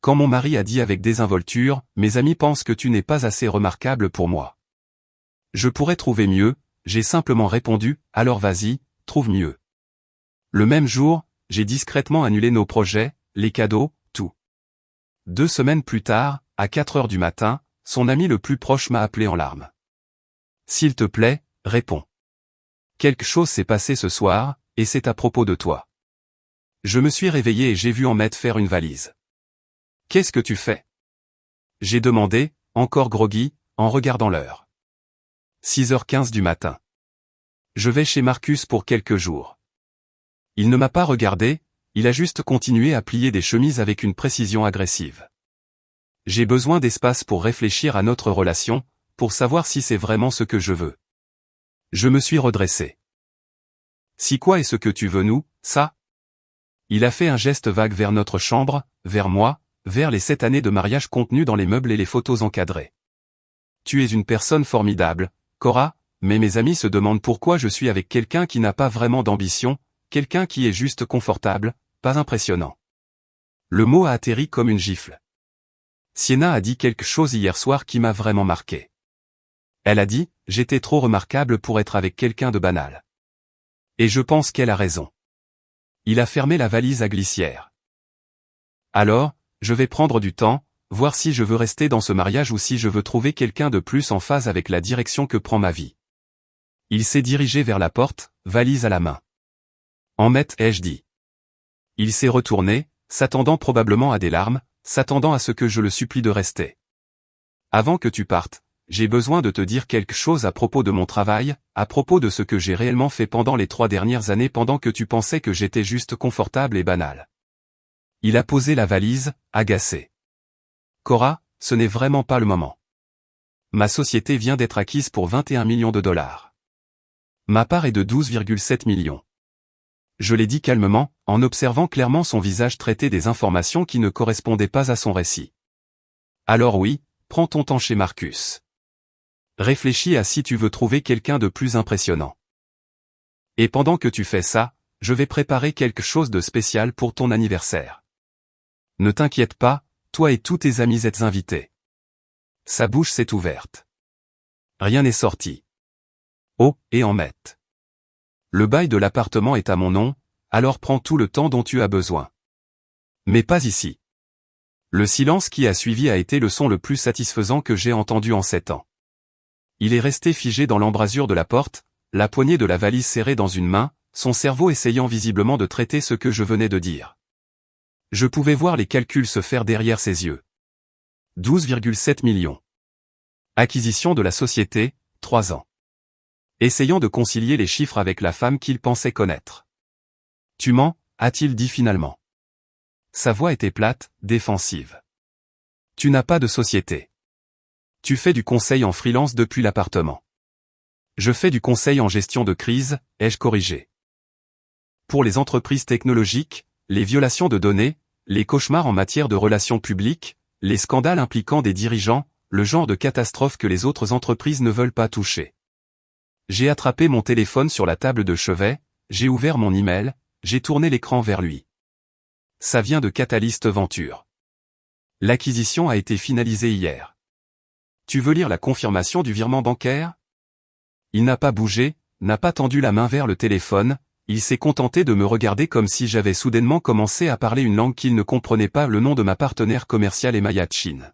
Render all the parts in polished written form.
quand mon mari a dit avec désinvolture, « Mes amis pensent que tu n'es pas assez remarquable pour moi. » Je pourrais trouver mieux, j'ai simplement répondu, « Alors vas-y, trouve mieux. » Le même jour, j'ai discrètement annulé nos projets, les cadeaux, tout. 2 semaines plus tard, à 4 heures du matin, son ami le plus proche m'a appelé en larmes. « S'il te plaît, réponds. Quelque chose s'est passé ce soir, et c'est à propos de toi. » Je me suis réveillé et j'ai vu Ahmed faire une valise. « Qu'est-ce que tu fais ?» J'ai demandé, encore groggy, en regardant l'heure. 6h15 du matin. Je vais chez Marcus pour quelques jours. Il ne m'a pas regardé, il a juste continué à plier des chemises avec une précision agressive. J'ai besoin d'espace pour réfléchir à notre relation, pour savoir si c'est vraiment ce que je veux. Je me suis redressé. Si quoi est ce que tu veux nous, ça ? Il a fait un geste vague vers notre chambre, vers moi, vers les 7 années de mariage contenues dans les meubles et les photos encadrées. Tu es une personne formidable, Cora, mais mes amis se demandent pourquoi je suis avec quelqu'un qui n'a pas vraiment d'ambition, quelqu'un qui est juste confortable, pas impressionnant. Le mot a atterri comme une gifle. Sienna a dit quelque chose hier soir qui m'a vraiment marqué. Elle a dit, j'étais trop remarquable pour être avec quelqu'un de banal. Et je pense qu'elle a raison. Il a fermé la valise à glissière. Alors, je vais prendre du temps, voir si je veux rester dans ce mariage ou si je veux trouver quelqu'un de plus en phase avec la direction que prend ma vie. Il s'est dirigé vers la porte, valise à la main. Ahmed, ai-je dit. Il s'est retourné, s'attendant probablement à des larmes, s'attendant à ce que je le supplie de rester. Avant que tu partes, j'ai besoin de te dire quelque chose à propos de mon travail, à propos de ce que j'ai réellement fait pendant les 3 dernières années pendant que tu pensais que j'étais juste confortable et banal. Il a posé la valise, agacé. Cora, ce n'est vraiment pas le moment. Ma société vient d'être acquise pour 21 millions de dollars. Ma part est de 12,7 millions. Je l'ai dit calmement, en observant clairement son visage traiter des informations qui ne correspondaient pas à son récit. Alors oui, prends ton temps chez Marcus. Réfléchis à si tu veux trouver quelqu'un de plus impressionnant. Et pendant que tu fais ça, je vais préparer quelque chose de spécial pour ton anniversaire. Ne t'inquiète pas, toi et tous tes amis êtes invités. Sa bouche s'est ouverte. Rien n'est sorti. Oh, et Ahmed. Le bail de l'appartement est à mon nom, alors prends tout le temps dont tu as besoin. Mais pas ici. Le silence qui a suivi a été le son le plus satisfaisant que j'ai entendu en 7 ans. Il est resté figé dans l'embrasure de la porte, la poignée de la valise serrée dans une main, son cerveau essayant visiblement de traiter ce que je venais de dire. Je pouvais voir les calculs se faire derrière ses yeux. 12,7 millions. Acquisition de la société, 3 ans. Essayant de concilier les chiffres avec la femme qu'il pensait connaître. Tu mens, a-t-il dit finalement. Sa voix était plate, défensive. Tu n'as pas de société. Tu fais du conseil en freelance depuis l'appartement. Je fais du conseil en gestion de crise, ai-je corrigé. Pour les entreprises technologiques, les violations de données, les cauchemars en matière de relations publiques, les scandales impliquant des dirigeants, le genre de catastrophe que les autres entreprises ne veulent pas toucher. J'ai attrapé mon téléphone sur la table de chevet, j'ai ouvert mon email, j'ai tourné l'écran vers lui. Ça vient de Catalyst Venture. L'acquisition a été finalisée hier. Tu veux lire la confirmation du virement bancaire ? Il n'a pas bougé, n'a pas tendu la main vers le téléphone, il s'est contenté de me regarder comme si j'avais soudainement commencé à parler une langue qu'il ne comprenait pas. Le nom de ma partenaire commerciale est Maya Chin.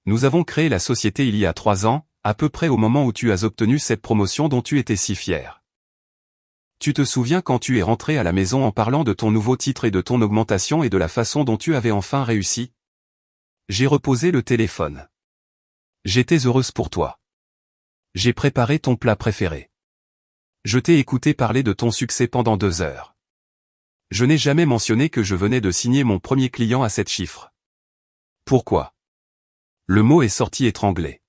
Nous avons créé la société il y a 3 ans, à peu près au moment où tu as obtenu cette promotion dont tu étais si fier. Tu te souviens quand tu es rentré à la maison en parlant de ton nouveau titre et de ton augmentation et de la façon dont tu avais enfin réussi ? J'ai reposé le téléphone. J'étais heureuse pour toi. J'ai préparé ton plat préféré. Je t'ai écouté parler de ton succès pendant 2 heures. Je n'ai jamais mentionné que je venais de signer mon premier client à 7 chiffres. Pourquoi ? Le mot est sorti étranglé.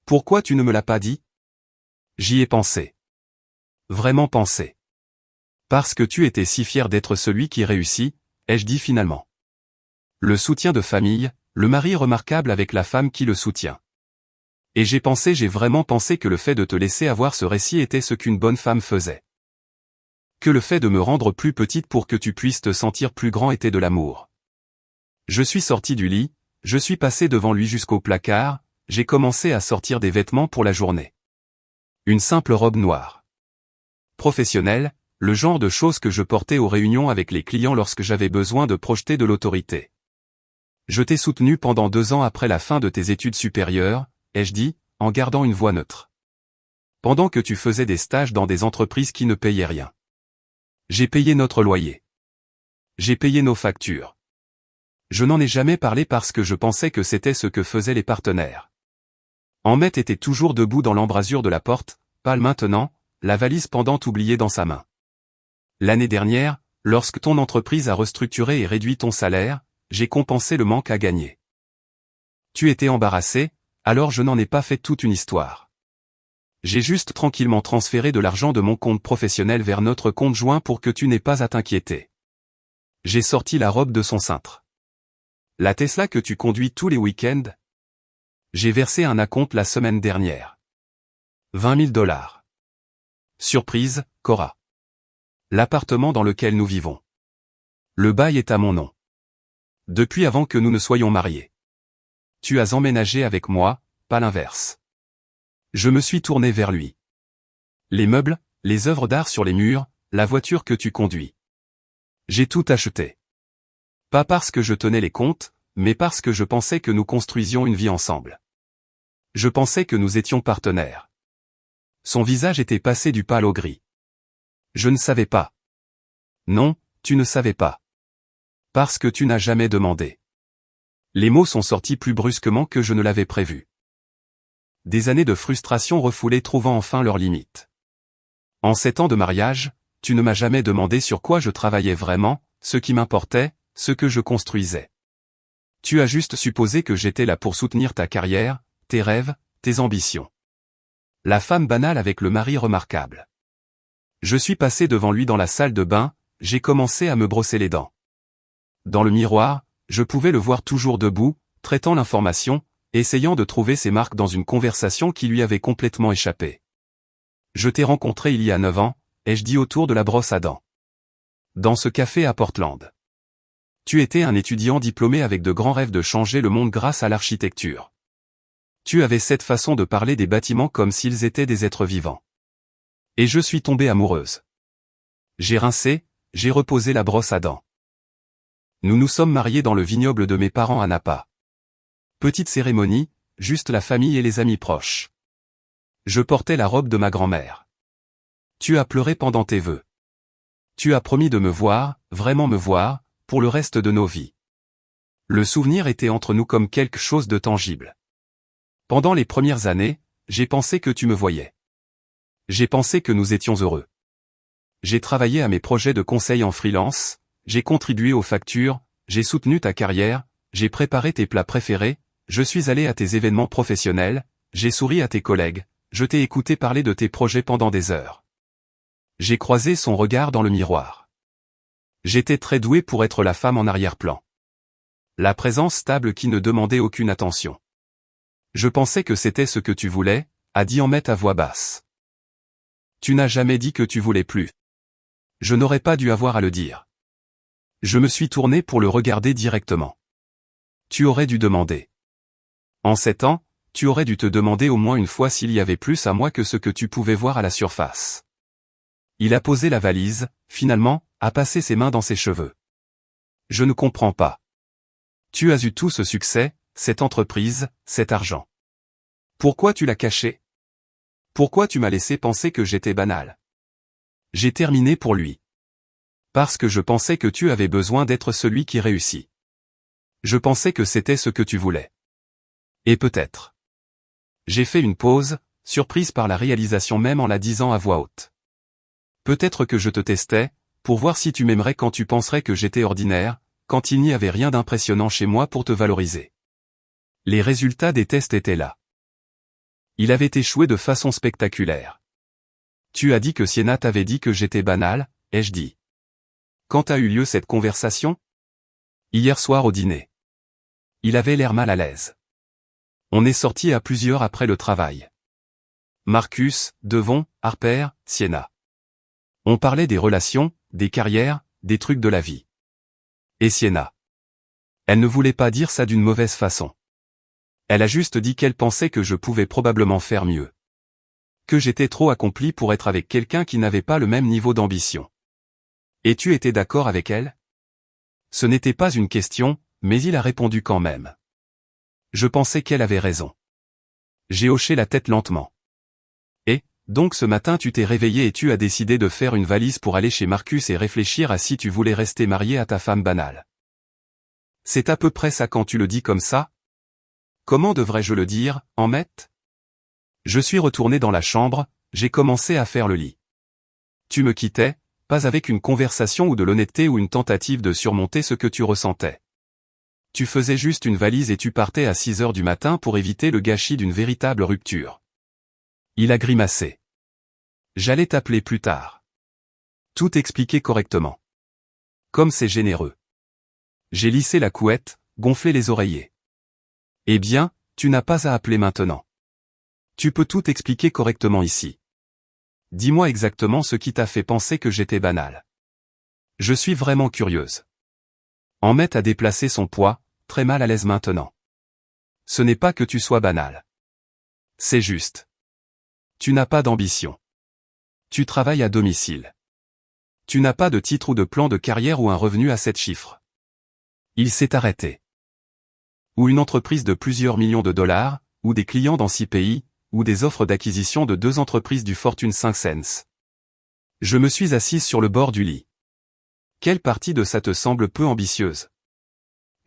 Pourquoi tu ne me l'as pas dit ? J'y ai pensé. Vraiment pensé. Parce que tu étais si fier d'être celui qui réussit, ai-je dit finalement. Le soutien de famille, le mari remarquable avec la femme qui le soutient. Et j'ai vraiment pensé que le fait de te laisser avoir ce récit était ce qu'une bonne femme faisait. Que le fait de me rendre plus petite pour que tu puisses te sentir plus grand était de l'amour. Je suis sorti du lit, je suis passé devant lui jusqu'au placard, j'ai commencé à sortir des vêtements pour la journée. Une simple robe noire. Professionnelle, le genre de choses que je portais aux réunions avec les clients lorsque j'avais besoin de projeter de l'autorité. Je t'ai soutenu pendant 2 ans après la fin de tes études supérieures, ai-je dit, en gardant une voix neutre. Pendant que tu faisais des stages dans des entreprises qui ne payaient rien. J'ai payé notre loyer. J'ai payé nos factures. Je n'en ai jamais parlé parce que je pensais que c'était ce que faisaient les partenaires. Ahmet était toujours debout dans l'embrasure de la porte, pâle maintenant, la valise pendante oubliée dans sa main. L'année dernière, lorsque ton entreprise a restructuré et réduit ton salaire, j'ai compensé le manque à gagner. Tu étais embarrassé, alors je n'en ai pas fait toute une histoire. J'ai juste tranquillement transféré de l'argent de mon compte professionnel vers notre compte joint pour que tu n'aies pas à t'inquiéter. J'ai sorti la robe de son cintre. La Tesla que tu conduis tous les week-ends? J'ai versé un acompte la semaine dernière. 20 000 $. Surprise, Cora. L'appartement dans lequel nous vivons. Le bail est à mon nom. Depuis avant que nous ne soyons mariés. Tu as emménagé avec moi, pas l'inverse. Je me suis tourné vers lui. Les meubles, les œuvres d'art sur les murs, la voiture que tu conduis. J'ai tout acheté. Pas parce que je tenais les comptes, mais parce que je pensais que nous construisions une vie ensemble. Je pensais que nous étions partenaires. Son visage était passé du pâle au gris. Je ne savais pas. Non, tu ne savais pas. Parce que tu n'as jamais demandé. Les mots sont sortis plus brusquement que je ne l'avais prévu. Des années de frustration refoulées trouvant enfin leurs limites. En 7 ans de mariage, tu ne m'as jamais demandé sur quoi je travaillais vraiment, ce qui m'importait, ce que je construisais. Tu as juste supposé que j'étais là pour soutenir ta carrière, tes rêves, tes ambitions. La femme banale avec le mari remarquable. Je suis passé devant lui dans la salle de bain, j'ai commencé à me brosser les dents. Dans le miroir, je pouvais le voir toujours debout, traitant l'information, essayant de trouver ses marques dans une conversation qui lui avait complètement échappé. Je t'ai rencontré il y a 9 ans, ai-je dit autour de la brosse à dents. Dans ce café à Portland. Tu étais un étudiant diplômé avec de grands rêves de changer le monde grâce à l'architecture. Tu avais cette façon de parler des bâtiments comme s'ils étaient des êtres vivants. Et je suis tombée amoureuse. J'ai rincé, j'ai reposé la brosse à dents. Nous nous sommes mariés dans le vignoble de mes parents à Napa. Petite cérémonie, juste la famille et les amis proches. Je portais la robe de ma grand-mère. Tu as pleuré pendant tes vœux. Tu as promis de me voir, vraiment me voir, pour le reste de nos vies. Le souvenir était entre nous comme quelque chose de tangible. Pendant les premières années, j'ai pensé que tu me voyais. J'ai pensé que nous étions heureux. J'ai travaillé à mes projets de conseil en freelance, j'ai contribué aux factures, j'ai soutenu ta carrière, j'ai préparé tes plats préférés, je suis allé à tes événements professionnels, j'ai souri à tes collègues, je t'ai écouté parler de tes projets pendant des heures. J'ai croisé son regard dans le miroir. J'étais très doué pour être la femme en arrière-plan. La présence stable qui ne demandait aucune attention. Je pensais que c'était ce que tu voulais, a dit Ahmet à voix basse. Tu n'as jamais dit que tu voulais plus. Je n'aurais pas dû avoir à le dire. Je me suis tourné pour le regarder directement. Tu aurais dû demander. En 7 ans, tu aurais dû te demander au moins une fois s'il y avait plus à moi que ce que tu pouvais voir à la surface. Il a posé la valise, finalement, a passé ses mains dans ses cheveux. Je ne comprends pas. Tu as eu tout ce succès, cette entreprise, cet argent. Pourquoi tu l'as caché? Pourquoi tu m'as laissé penser que j'étais banal? J'ai terminé pour lui. Parce que je pensais que tu avais besoin d'être celui qui réussit. Je pensais que c'était ce que tu voulais. Et peut-être. J'ai fait une pause, surprise par la réalisation même en la disant à voix haute. Peut-être que je te testais, pour voir si tu m'aimerais quand tu penserais que j'étais ordinaire, quand il n'y avait rien d'impressionnant chez moi pour te valoriser. Les résultats des tests étaient là. Il avait échoué de façon spectaculaire. Tu as dit que Sienna t'avait dit que j'étais banal, ai-je dit. Quand a eu lieu cette conversation? Hier soir au dîner. Il avait l'air mal à l'aise. On est sortis à plusieurs après le travail. Marcus, Devon, Harper, Sienna. On parlait des relations, des carrières, des trucs de la vie. Et Sienna. Elle ne voulait pas dire ça d'une mauvaise façon. Elle a juste dit qu'elle pensait que je pouvais probablement faire mieux. Que j'étais trop accompli pour être avec quelqu'un qui n'avait pas le même niveau d'ambition. Et tu étais d'accord avec elle? Ce n'était pas une question, mais il a répondu quand même. Je pensais qu'elle avait raison. J'ai hoché la tête lentement. Et, donc ce matin tu t'es réveillé et tu as décidé de faire une valise pour aller chez Marcus et réfléchir à si tu voulais rester marié à ta femme banale. C'est à peu près ça quand tu le dis comme ça? Comment devrais-je le dire, Emmett? Je suis retourné dans la chambre, j'ai commencé à faire le lit. Tu me quittais, pas avec une conversation ou de l'honnêteté ou une tentative de surmonter ce que tu ressentais. Tu faisais juste une valise et tu partais à 6 heures du matin pour éviter le gâchis d'une véritable rupture. Il a grimacé. J'allais t'appeler plus tard. Tout expliquer correctement. Comme c'est généreux. J'ai lissé la couette, gonflé les oreillers. Eh bien, tu n'as pas à appeler maintenant. Tu peux tout expliquer correctement ici. Dis-moi exactement ce qui t'a fait penser que j'étais banal. Je suis vraiment curieuse. Emmett a déplacé son poids, très mal à l'aise maintenant. Ce n'est pas que tu sois banal. C'est juste. Tu n'as pas d'ambition. Tu travailles à domicile. Tu n'as pas de titre ou de plan de carrière ou un revenu à 7 chiffres. Il s'est arrêté. Ou une entreprise de plusieurs millions de dollars, ou des clients dans 6 pays, ou des offres d'acquisition de 2 entreprises du Fortune 500. Je me suis assise sur le bord du lit. Quelle partie de ça te semble peu ambitieuse?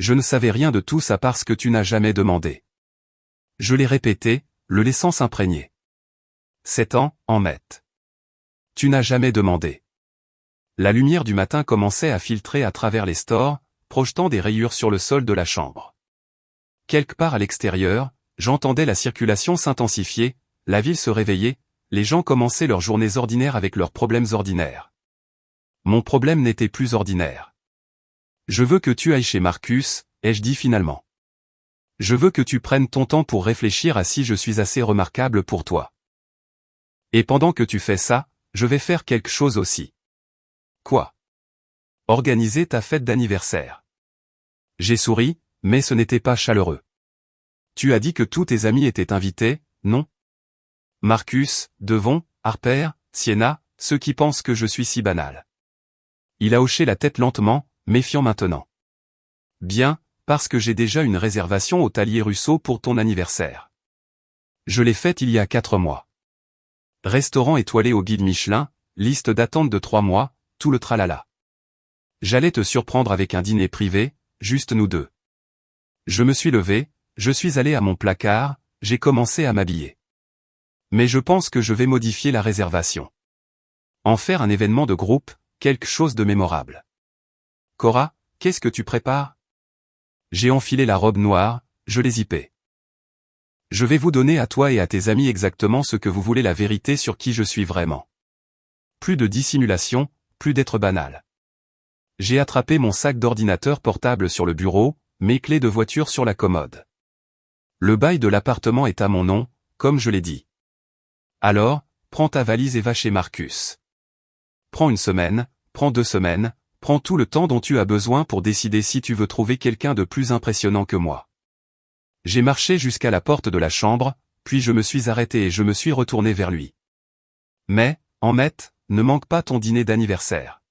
Je ne savais rien de tout ça parce que tu n'as jamais demandé. Je l'ai répété, le laissant s'imprégner. 7 ans, Emmett. Tu n'as jamais demandé. La lumière du matin commençait à filtrer à travers les stores, projetant des rayures sur le sol de la chambre. Quelque part à l'extérieur, j'entendais la circulation s'intensifier, la ville se réveillait, les gens commençaient leurs journées ordinaires avec leurs problèmes ordinaires. Mon problème n'était plus ordinaire. Je veux que tu ailles chez Marcus, ai-je dit finalement. Je veux que tu prennes ton temps pour réfléchir à si je suis assez remarquable pour toi. Et pendant que tu fais ça, je vais faire quelque chose aussi. Quoi? Organiser ta fête d'anniversaire. J'ai souri, mais ce n'était pas chaleureux. Tu as dit que tous tes amis étaient invités, non? Marcus, Devon, Harper, Sienna, ceux qui pensent que je suis si banal. Il a hoché la tête lentement, méfiant maintenant. Bien, parce que j'ai déjà une réservation au Talier Russo pour ton anniversaire. Je l'ai faite il y a 4 mois. Restaurant étoilé au guide Michelin, liste d'attente de 3 mois, tout le tralala. J'allais te surprendre avec un dîner privé, juste nous deux. Je me suis levé, je suis allé à mon placard, j'ai commencé à m'habiller. Mais je pense que je vais modifier la réservation. En faire un événement de groupe, quelque chose de mémorable. Cora, qu'est-ce que tu prépares? J'ai enfilé la robe noire, je l'ai zippée. Je vais vous donner à toi et à tes amis exactement ce que vous voulez, la vérité sur qui je suis vraiment. Plus de dissimulation, plus d'être banal. J'ai attrapé mon sac d'ordinateur portable sur le bureau, mes clés de voiture sur la commode. Le bail de l'appartement est à mon nom, comme je l'ai dit. Alors, prends ta valise et va chez Marcus. Prends 1 semaine, prends 2 semaines, prends tout le temps dont tu as besoin pour décider si tu veux trouver quelqu'un de plus impressionnant que moi. J'ai marché jusqu'à la porte de la chambre, puis je me suis arrêté et je me suis retourné vers lui. Mais, Emmett, ne manque pas ton dîner d'anniversaire.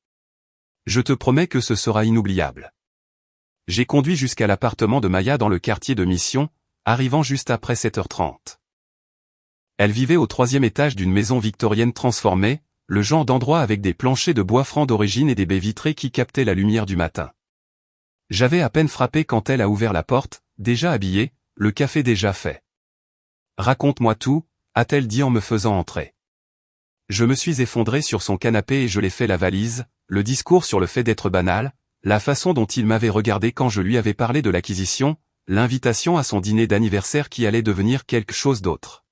Je te promets que ce sera inoubliable. J'ai conduit jusqu'à l'appartement de Maya dans le quartier de Mission, arrivant juste après 7h30. Elle vivait au 3e étage d'une maison victorienne transformée, le genre d'endroit avec des planchers de bois franc d'origine et des baies vitrées qui captaient la lumière du matin. J'avais à peine frappé quand elle a ouvert la porte, déjà habillée, le café déjà fait. Raconte-moi tout, a-t-elle dit en me faisant entrer. Je me suis effondré sur son canapé et je l'ai fait la valise, le discours sur le fait d'être banal, la façon dont il m'avait regardé quand je lui avais parlé de l'acquisition, l'invitation à son dîner d'anniversaire qui allait devenir quelque chose d'autre.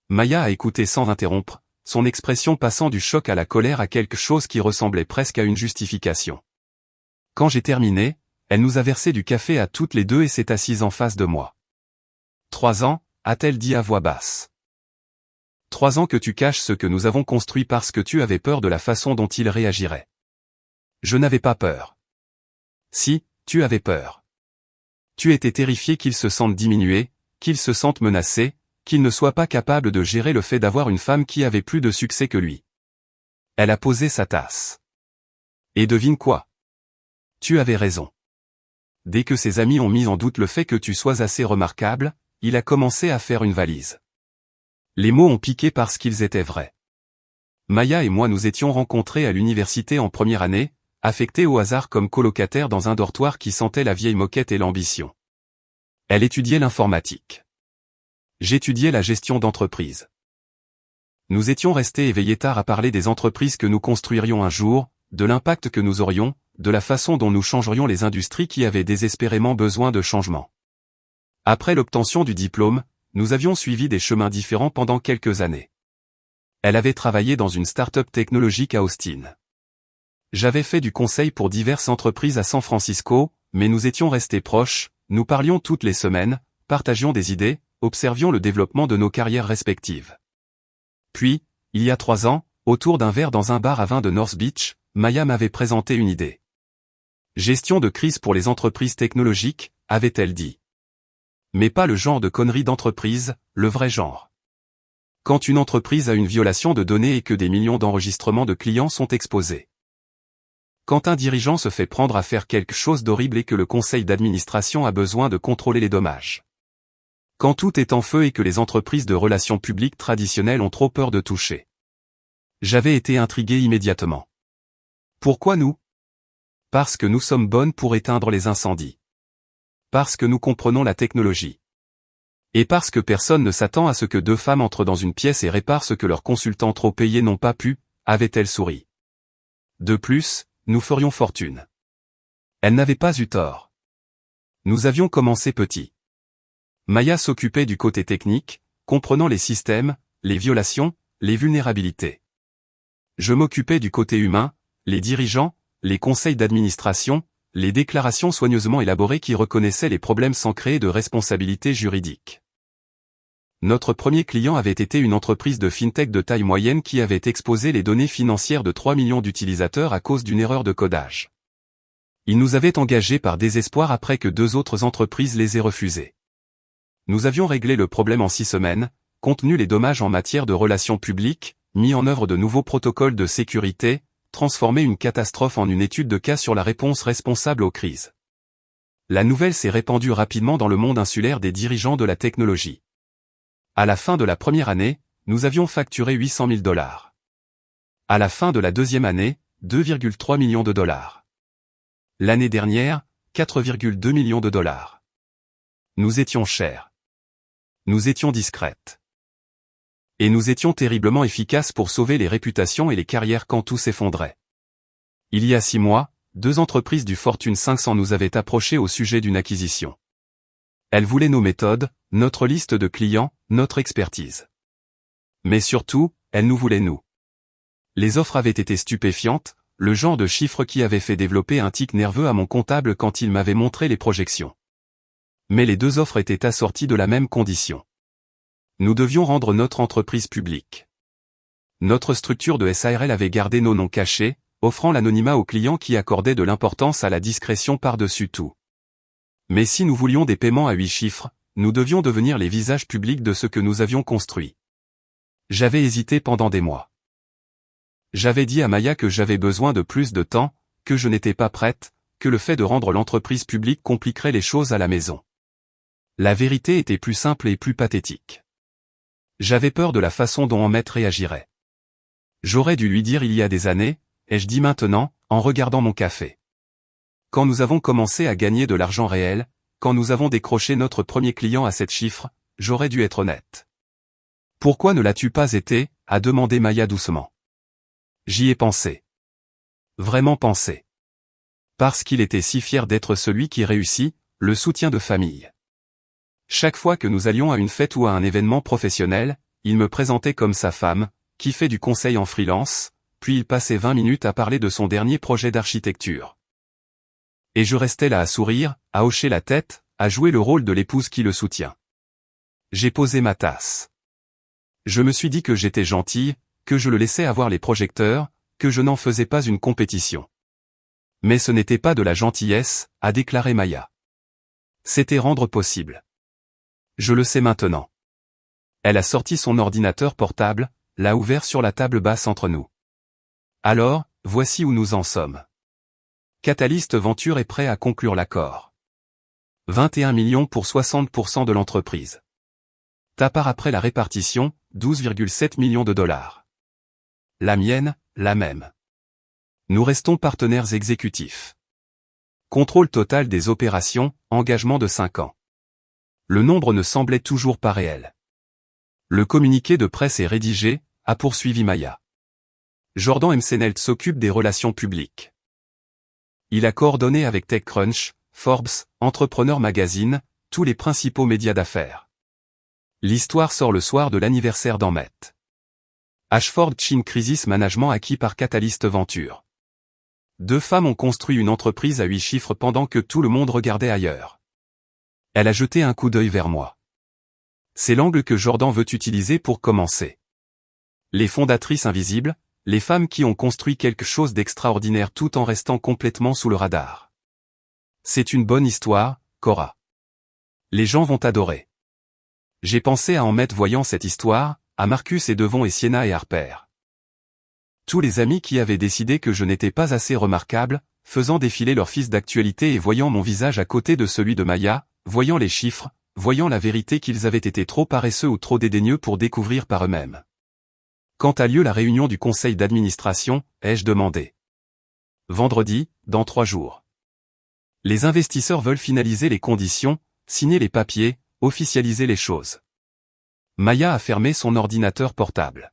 Maya a écouté sans interrompre, son expression passant du choc à la colère à quelque chose qui ressemblait presque à une justification. Quand j'ai terminé, elle nous a versé du café à toutes les deux et s'est assise en face de moi. 3 ans, a-t-elle dit à voix basse. 3 ans que tu caches ce que nous avons construit parce que tu avais peur de la façon dont il réagirait. Je n'avais pas peur. Si, tu avais peur. Tu étais terrifié qu'ils se sentent diminués, qu'ils se sentent menacés, qu'ils ne soient pas capables de gérer le fait d'avoir une femme qui avait plus de succès que lui. Elle a posé sa tasse. Et devine quoi? Tu avais raison. Dès que ses amis ont mis en doute le fait que tu sois assez remarquable, il a commencé à faire une valise. Les mots ont piqué parce qu'ils étaient vrais. Maya et moi nous étions rencontrés à l'université en première année, affectés au hasard comme colocataires dans un dortoir qui sentait la vieille moquette et l'ambition. Elle étudiait l'informatique. J'étudiais la gestion d'entreprise. Nous étions restés éveillés tard à parler des entreprises que nous construirions un jour, de l'impact que nous aurions, de la façon dont nous changerions les industries qui avaient désespérément besoin de changement. Après l'obtention du diplôme, nous avions suivi des chemins différents pendant quelques années. Elle avait travaillé dans une start-up technologique à Austin. J'avais fait du conseil pour diverses entreprises à San Francisco, mais nous étions restés proches, nous parlions toutes les semaines, partagions des idées, observions le développement de nos carrières respectives. Puis, il y a 3 ans, autour d'un verre dans un bar à vin de North Beach, Maya m'avait présenté une idée. Gestion de crise pour les entreprises technologiques, avait-elle dit. Mais pas le genre de connerie d'entreprise, le vrai genre. Quand une entreprise a une violation de données et que des millions d'enregistrements de clients sont exposés. Quand un dirigeant se fait prendre à faire quelque chose d'horrible et que le conseil d'administration a besoin de contrôler les dommages. Quand tout est en feu et que les entreprises de relations publiques traditionnelles ont trop peur de toucher. J'avais été intrigué immédiatement. Pourquoi nous? Parce que nous sommes bonnes pour éteindre les incendies. Parce que nous comprenons la technologie. Et parce que personne ne s'attend à ce que 2 femmes entrent dans une pièce et réparent ce que leurs consultants trop payés n'ont pas pu, avait-elle souri. De plus, nous ferions fortune. Elle n'avait pas eu tort. Nous avions commencé petit. Maya s'occupait du côté technique, comprenant les systèmes, les violations, les vulnérabilités. Je m'occupais du côté humain, les dirigeants, les conseils d'administration, les déclarations soigneusement élaborées qui reconnaissaient les problèmes sans créer de responsabilité juridique. Notre premier client avait été une entreprise de fintech de taille moyenne qui avait exposé les données financières de 3 millions d'utilisateurs à cause d'une erreur de codage. Ils nous avaient engagés par désespoir après que 2 autres entreprises les aient refusés. Nous avions réglé le problème en 6 semaines, contenu les dommages en matière de relations publiques, mis en œuvre de nouveaux protocoles de sécurité, transformé une catastrophe en une étude de cas sur la réponse responsable aux crises. La nouvelle s'est répandue rapidement dans le monde insulaire des dirigeants de la technologie. À la fin de la première année, nous avions facturé 800 000 $. À la fin de la deuxième année, 2,3 millions de $. L'année dernière, 4,2 millions de $. Nous étions chers. Nous étions discrètes. Et nous étions terriblement efficaces pour sauver les réputations et les carrières quand tout s'effondrait. Il y a 6 mois, 2 entreprises du Fortune 500 nous avaient approchés au sujet d'une acquisition. Elles voulaient nos méthodes, notre liste de clients, notre expertise. Mais surtout, elles nous voulaient nous. Les offres avaient été stupéfiantes, le genre de chiffres qui avait fait développer un tic nerveux à mon comptable quand il m'avait montré les projections. Mais les 2 offres étaient assorties de la même condition. Nous devions rendre notre entreprise publique. Notre structure de SARL avait gardé nos noms cachés, offrant l'anonymat aux clients qui accordaient de l'importance à la discrétion par-dessus tout. Mais si nous voulions des paiements à 8 chiffres, nous devions devenir les visages publics de ce que nous avions construit. J'avais hésité pendant des mois. J'avais dit à Maya que j'avais besoin de plus de temps, que je n'étais pas prête, que le fait de rendre l'entreprise publique compliquerait les choses à la maison. La vérité était plus simple et plus pathétique. J'avais peur de la façon dont Ahmet réagirait. J'aurais dû lui dire il y a des années, et je dis maintenant, en regardant mon café. Quand nous avons commencé à gagner de l'argent réel, quand nous avons décroché notre premier client à 7 chiffres, j'aurais dû être honnête. Pourquoi ne l'as-tu pas été, a demandé Maya doucement. J'y ai pensé. Vraiment pensé. Parce qu'il était si fier d'être celui qui réussit, le soutien de famille. Chaque fois que nous allions à une fête ou à un événement professionnel, il me présentait comme sa femme, qui fait du conseil en freelance, puis il passait 20 minutes à parler de son dernier projet d'architecture. Et je restais là à sourire, à hocher la tête, à jouer le rôle de l'épouse qui le soutient. J'ai posé ma tasse. Je me suis dit que j'étais gentille, que je le laissais avoir les projecteurs, que je n'en faisais pas une compétition. Mais ce n'était pas de la gentillesse, a déclaré Maya. C'était rendre possible. Je le sais maintenant. Elle a sorti son ordinateur portable, l'a ouvert sur la table basse entre nous. Alors, voici où nous en sommes. Catalyst Venture est prêt à conclure l'accord. 21 millions pour 60% de l'entreprise. Ta part après la répartition, 12,7 millions de dollars. La mienne, la même. Nous restons partenaires exécutifs. Contrôle total des opérations, engagement de 5 ans. Le nombre ne semblait toujours pas réel. Le communiqué de presse est rédigé, a poursuivi Maya. Jordan Msenelt s'occupe des relations publiques. Il a coordonné avec TechCrunch, Forbes, Entrepreneur Magazine, tous les principaux médias d'affaires. L'histoire sort le soir de l'anniversaire d'Emmet. Ashford Chin Crisis Management acquis par Catalyst Venture. 2 femmes ont construit une entreprise à 8 chiffres pendant que tout le monde regardait ailleurs. Elle a jeté un coup d'œil vers moi. C'est l'angle que Jordan veut utiliser pour commencer. Les fondatrices invisibles, les femmes qui ont construit quelque chose d'extraordinaire tout en restant complètement sous le radar. C'est une bonne histoire, Cora. Les gens vont adorer. J'ai pensé à Emmet voyant cette histoire, à Marcus et Devon et Sienna et Harper. Tous les amis qui avaient décidé que je n'étais pas assez remarquable, faisant défiler leur fils d'actualité et voyant mon visage à côté de celui de Maya, voyant les chiffres, voyant la vérité qu'ils avaient été trop paresseux ou trop dédaigneux pour découvrir par eux-mêmes. Quand a lieu la réunion du conseil d'administration, ai-je demandé. Vendredi, dans 3 jours. Les investisseurs veulent finaliser les conditions, signer les papiers, officialiser les choses. Maya a fermé son ordinateur portable.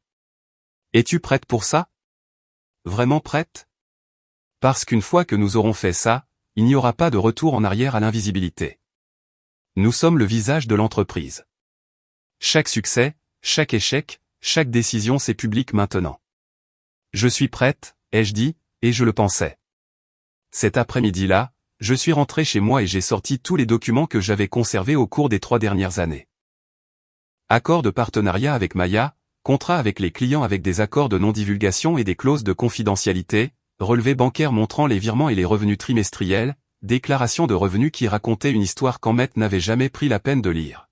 Es-tu prête pour ça? Vraiment prête? Parce qu'une fois que nous aurons fait ça, il n'y aura pas de retour en arrière à l'invisibilité. Nous sommes le visage de l'entreprise. Chaque succès, chaque échec, chaque décision c'est public maintenant. Je suis prête, ai-je dit, et je le pensais. Cet après-midi-là, je suis rentré chez moi et j'ai sorti tous les documents que j'avais conservés au cours des 3 dernières années. Accord de partenariat avec Maya, contrat avec les clients avec des accords de non-divulgation et des clauses de confidentialité, relevé bancaire montrant les virements et les revenus trimestriels, déclaration de revenus qui racontait une histoire qu'Emmet n'avait jamais pris la peine de lire.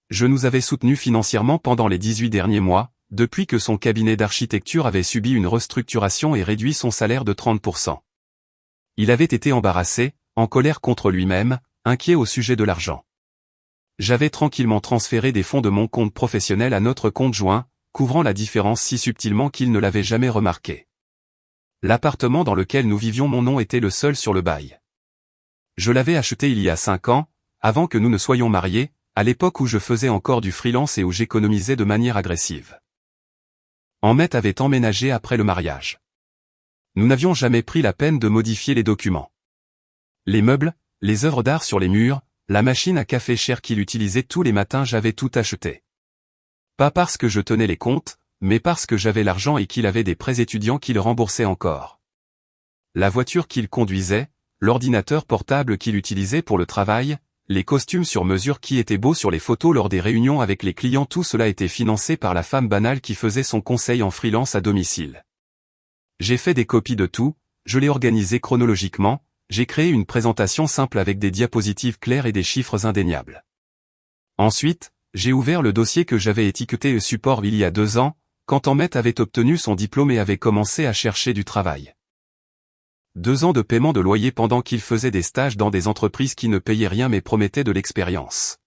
Je nous avais soutenus financièrement pendant les 18 derniers mois, depuis que son cabinet d'architecture avait subi une restructuration et réduit son salaire de 30%. Il avait été embarrassé, en colère contre lui-même, inquiet au sujet de l'argent. J'avais tranquillement transféré des fonds de mon compte professionnel à notre compte joint, couvrant la différence si subtilement qu'il ne l'avait jamais remarqué. L'appartement dans lequel nous vivions mon nom était le seul sur le bail. Je l'avais acheté il y a 5 ans, avant que nous ne soyons mariés, à l'époque où je faisais encore du freelance et où j'économisais de manière agressive. Emmet avait emménagé après le mariage. Nous n'avions jamais pris la peine de modifier les documents. Les meubles, les œuvres d'art sur les murs, la machine à café chère qu'il utilisait tous les matins j'avais tout acheté. Pas parce que je tenais les comptes, mais parce que j'avais l'argent et qu'il avait des prêts étudiants qu'il remboursait encore. La voiture qu'il conduisait, l'ordinateur portable qu'il utilisait pour le travail, les costumes sur mesure qui étaient beaux sur les photos lors des réunions avec les clients, tout cela était financé par la femme banale qui faisait son conseil en freelance à domicile. J'ai fait des copies de tout, je l'ai organisé chronologiquement, j'ai créé une présentation simple avec des diapositives claires et des chiffres indéniables. Ensuite, j'ai ouvert le dossier que j'avais étiqueté support il y a 2 ans, quand Emmet avait obtenu son diplôme et avait commencé à chercher du travail. 2 ans de paiement de loyer pendant qu'il faisait des stages dans des entreprises qui ne payaient rien mais promettaient de l'expérience.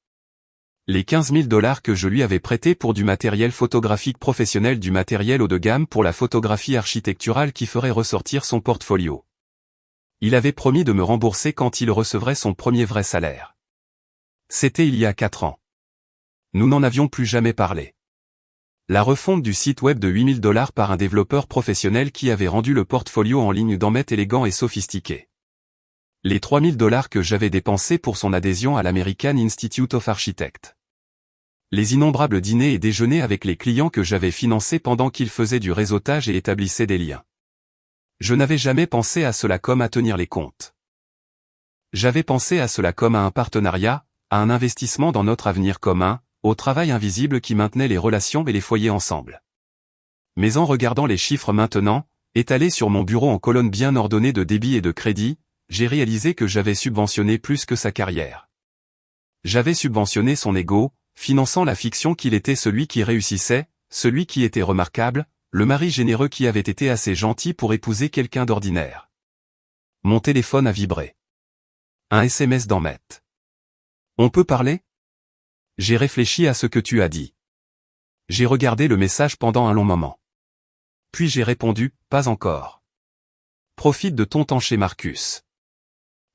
Les 15 000 $ que je lui avais prêtés pour du matériel photographique professionnel, du matériel haut de gamme pour la photographie architecturale qui ferait ressortir son portfolio. Il avait promis de me rembourser quand il recevrait son premier vrai salaire. C'était il y a 4 ans. Nous n'en avions plus jamais parlé. La refonte du site web de 8 000 $ par un développeur professionnel qui avait rendu le portfolio en ligne d'Emmet élégant et sophistiqué. Les 3 000 $ que j'avais dépensés pour son adhésion à l'American Institute of Architects. Les innombrables dîners et déjeuners avec les clients que j'avais financés pendant qu'il faisait du réseautage et établissait des liens. Je n'avais jamais pensé à cela comme à tenir les comptes. J'avais pensé à cela comme à un partenariat, à un investissement dans notre avenir commun, au travail invisible qui maintenait les relations et les foyers ensemble. Mais en regardant les chiffres maintenant, étalés sur mon bureau en colonnes bien ordonnées de débit et de crédit, j'ai réalisé que j'avais subventionné plus que sa carrière. J'avais subventionné son ego, finançant la fiction qu'il était celui qui réussissait, celui qui était remarquable, le mari généreux qui avait été assez gentil pour épouser quelqu'un d'ordinaire. Mon téléphone a vibré. Un SMS d'Ahmet. On peut parler? J'ai réfléchi à ce que tu as dit. J'ai regardé le message pendant un long moment. Puis j'ai répondu, pas encore. Profite de ton temps chez Marcus.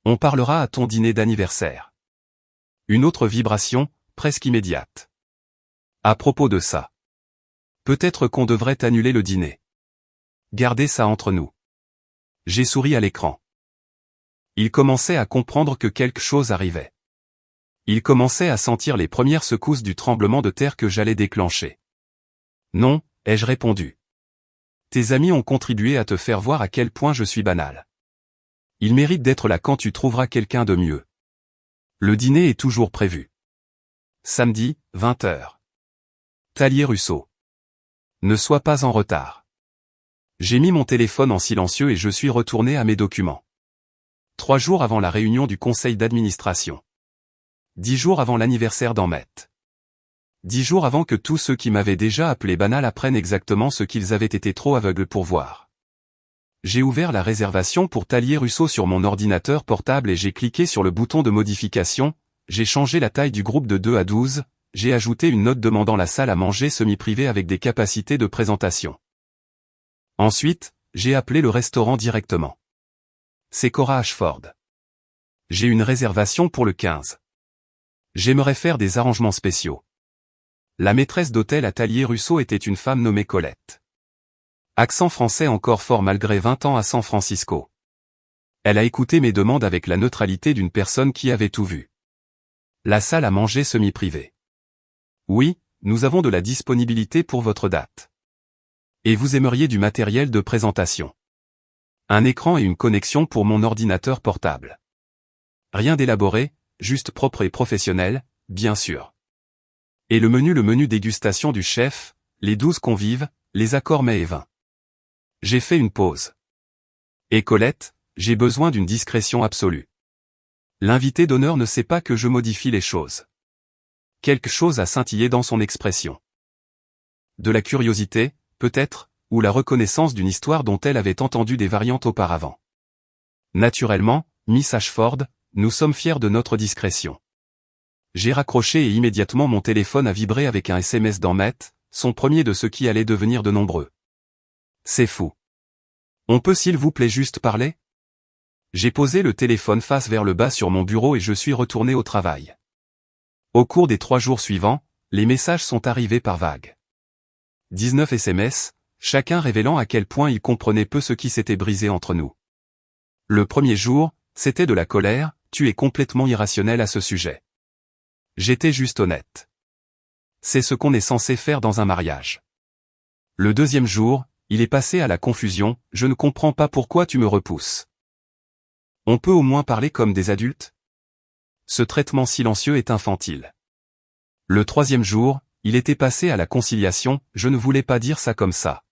On parlera à ton dîner d'anniversaire. Une autre vibration, presque immédiate. À propos de ça. Peut-être qu'on devrait annuler le dîner. Gardez ça entre nous. J'ai souri à l'écran. Il commençait à comprendre que quelque chose arrivait. Il commençait à sentir les premières secousses du tremblement de terre que j'allais déclencher. Non, ai-je répondu. Tes amis ont contribué à te faire voir à quel point je suis banal. Ils méritent d'être là quand tu trouveras quelqu'un de mieux. Le dîner est toujours prévu. Samedi, 20h. Talier-Russo. Ne sois pas en retard. J'ai mis mon téléphone en silencieux et je suis retourné à mes documents. 3 jours avant la réunion du conseil d'administration. 10 jours avant l'anniversaire d'Ahmet. 10 jours avant que tous ceux qui m'avaient déjà appelé banal apprennent exactement ce qu'ils avaient été trop aveugles pour voir. J'ai ouvert la réservation pour Talier-Russo sur mon ordinateur portable et j'ai cliqué sur le bouton de modification, j'ai changé la taille du groupe de 2 à 12, j'ai ajouté une note demandant la salle à manger semi-privée avec des capacités de présentation. Ensuite, j'ai appelé le restaurant directement. C'est Cora Ashford. J'ai une réservation pour le 15. J'aimerais faire des arrangements spéciaux. La maîtresse d'hôtel à Talier-Russo était une femme nommée Colette. Accent français encore fort malgré 20 ans à San Francisco. Elle a écouté mes demandes avec la neutralité d'une personne qui avait tout vu. La salle à manger semi-privée. Oui, nous avons de la disponibilité pour votre date. Et vous aimeriez du matériel de présentation. Un écran et une connexion pour mon ordinateur portable. Rien d'élaboré, juste propre et professionnel, bien sûr. Et le menu dégustation du chef, les 12 convives, les accords mets et vins. J'ai fait une pause. Et Colette, j'ai besoin d'une discrétion absolue. L'invité d'honneur ne sait pas que je modifie les choses. Quelque chose a scintillé dans son expression. De la curiosité, peut-être, ou la reconnaissance d'une histoire dont elle avait entendu des variantes auparavant. Naturellement, Miss Ashford, nous sommes fiers de notre discrétion. J'ai raccroché et immédiatement mon téléphone a vibré avec un SMS d'Ahmet, son premier de ceux qui allaient devenir de nombreux. C'est fou. On peut s'il vous plaît juste parler? J'ai posé le téléphone face vers le bas sur mon bureau et je suis retourné au travail. Au cours des 3 jours suivants, les messages sont arrivés par vagues. 19 SMS, chacun révélant à quel point il comprenait peu ce qui s'était brisé entre nous. Le premier jour, c'était de la colère, tu es complètement irrationnel à ce sujet. J'étais juste honnête. C'est ce qu'on est censé faire dans un mariage. Le deuxième jour, il est passé à la confusion, je ne comprends pas pourquoi tu me repousses. On peut au moins parler comme des adultes? Ce traitement silencieux est infantile. Le troisième jour, il était passé à la conciliation, je ne voulais pas dire ça comme ça.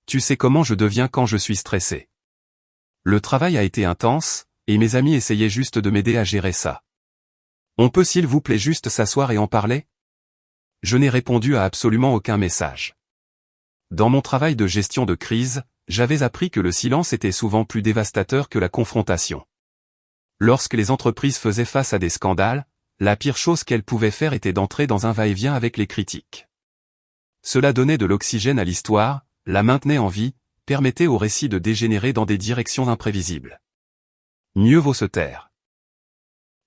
Tu sais comment je deviens quand je suis stressé. Le travail a été intense, et mes amis essayaient juste de m'aider à gérer ça. On peut s'il vous plaît juste s'asseoir et en parler? Je n'ai répondu à absolument aucun message. Dans mon travail de gestion de crise, j'avais appris que le silence était souvent plus dévastateur que la confrontation. Lorsque les entreprises faisaient face à des scandales, la pire chose qu'elles pouvaient faire était d'entrer dans un va-et-vient avec les critiques. Cela donnait de l'oxygène à l'histoire, la maintenait en vie, permettait au récit de dégénérer dans des directions imprévisibles. Mieux vaut se taire.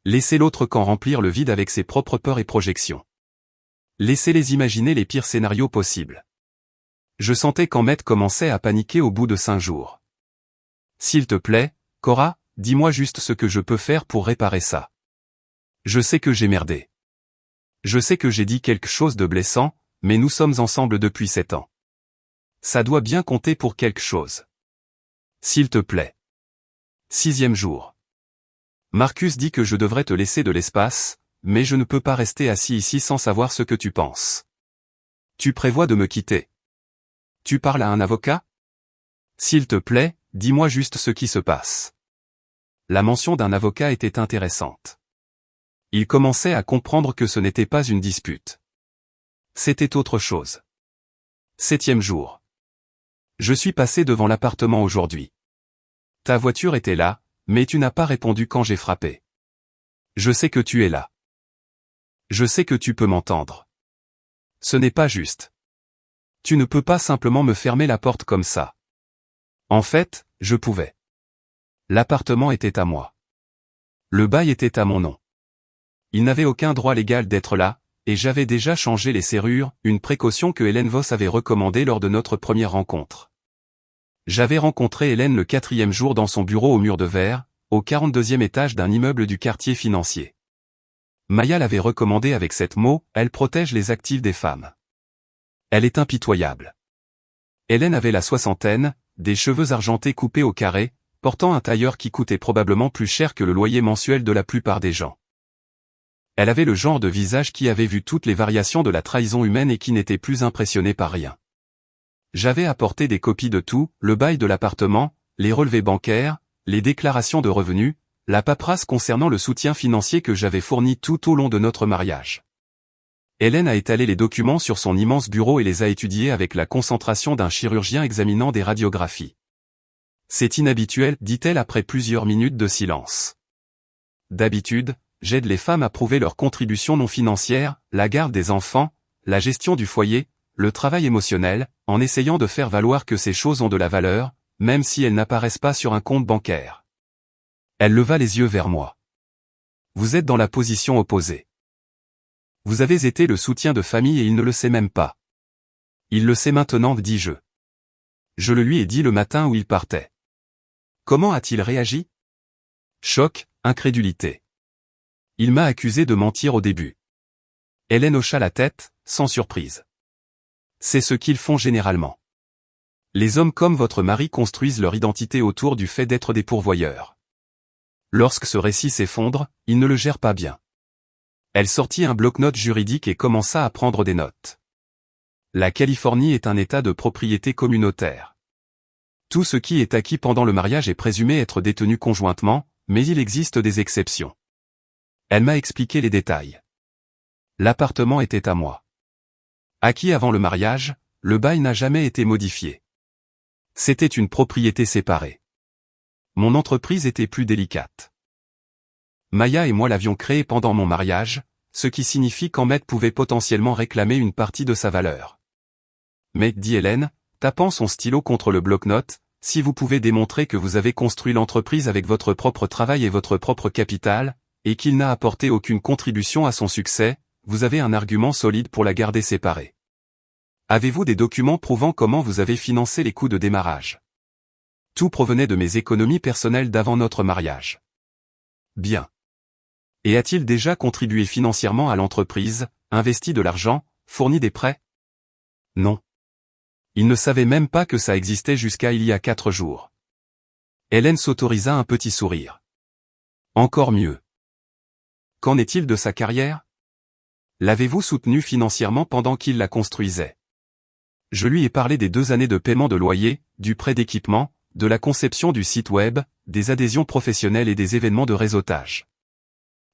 Laissez l'autre camp remplir le vide avec ses propres peurs et projections. Laissez-les imaginer les pires scénarios possibles. Je sentais qu'Ahmet commençait à paniquer au bout de 5 jours. S'il te plaît, Cora, dis-moi juste ce que je peux faire pour réparer ça. Je sais que j'ai merdé. Je sais que j'ai dit quelque chose de blessant, mais nous sommes ensemble depuis 7 ans. Ça doit bien compter pour quelque chose. S'il te plaît. 6e jour. Marcus dit que je devrais te laisser de l'espace, mais je ne peux pas rester assis ici sans savoir ce que tu penses. Tu prévois de me quitter. Tu parles à un avocat? S'il te plaît, dis-moi juste ce qui se passe. La mention d'un avocat était intéressante. Il commençait à comprendre que ce n'était pas une dispute. C'était autre chose. 7e jour. Je suis passé devant l'appartement aujourd'hui. Ta voiture était là, mais tu n'as pas répondu quand j'ai frappé. Je sais que tu es là. Je sais que tu peux m'entendre. Ce n'est pas juste. Tu ne peux pas simplement me fermer la porte comme ça. En fait, je pouvais. L'appartement était à moi. Le bail était à mon nom. Il n'avait aucun droit légal d'être là, et j'avais déjà changé les serrures, une précaution que Hélène Voss avait recommandée lors de notre première rencontre. J'avais rencontré Hélène le 4e jour dans son bureau au mur de verre, au 42e étage d'un immeuble du quartier financier. Maya l'avait recommandé avec cette mot, elle protège les actifs des femmes. Elle est impitoyable. Hélène avait la soixantaine, des cheveux argentés coupés au carré, portant un tailleur qui coûtait probablement plus cher que le loyer mensuel de la plupart des gens. Elle avait le genre de visage qui avait vu toutes les variations de la trahison humaine et qui n'était plus impressionné par rien. J'avais apporté des copies de tout, le bail de l'appartement, les relevés bancaires, les déclarations de revenus, la paperasse concernant le soutien financier que j'avais fourni tout au long de notre mariage. Hélène a étalé les documents sur son immense bureau et les a étudiés avec la concentration d'un chirurgien examinant des radiographies. C'est inhabituel, dit-elle après plusieurs minutes de silence. D'habitude, j'aide les femmes à prouver leurs contributions non financières, la garde des enfants, la gestion du foyer, le travail émotionnel, en essayant de faire valoir que ces choses ont de la valeur, même si elles n'apparaissent pas sur un compte bancaire. Elle leva les yeux vers moi. Vous êtes dans la position opposée. Vous avez été le soutien de famille et il ne le sait même pas. Il le sait maintenant, dis-je. Je le lui ai dit le matin où il partait. Comment a-t-il réagi? Choc, incrédulité. Il m'a accusé de mentir au début. Hélène hocha la tête, sans surprise. C'est ce qu'ils font généralement. Les hommes comme votre mari construisent leur identité autour du fait d'être des pourvoyeurs. Lorsque ce récit s'effondre, ils ne le gèrent pas bien. Elle sortit un bloc-notes juridique et commença à prendre des notes. La Californie est un état de propriété communautaire. Tout ce qui est acquis pendant le mariage est présumé être détenu conjointement, mais il existe des exceptions. Elle m'a expliqué les détails. L'appartement était à moi. Acquis avant le mariage, le bail n'a jamais été modifié. C'était une propriété séparée. Mon entreprise était plus délicate. Maya et moi l'avions créée pendant mon mariage, ce qui signifie qu'Ahmed pouvait potentiellement réclamer une partie de sa valeur. Mais, dit Hélène, tapant son stylo contre le bloc-notes, si vous pouvez démontrer que vous avez construit l'entreprise avec votre propre travail et votre propre capital, et qu'il n'a apporté aucune contribution à son succès, vous avez un argument solide pour la garder séparée. Avez-vous des documents prouvant comment vous avez financé les coûts de démarrage? Tout provenait de mes économies personnelles d'avant notre mariage. Bien. Et a-t-il déjà contribué financièrement à l'entreprise, investi de l'argent, fourni des prêts? Non. Il ne savait même pas que ça existait jusqu'à il y a 4 jours. Hélène s'autorisa un petit sourire. Encore mieux. Qu'en est-il de sa carrière? L'avez-vous soutenu financièrement pendant qu'il la construisait? Je lui ai parlé des 2 années de paiement de loyer, du prêt d'équipement, de la conception du site web, des adhésions professionnelles et des événements de réseautage.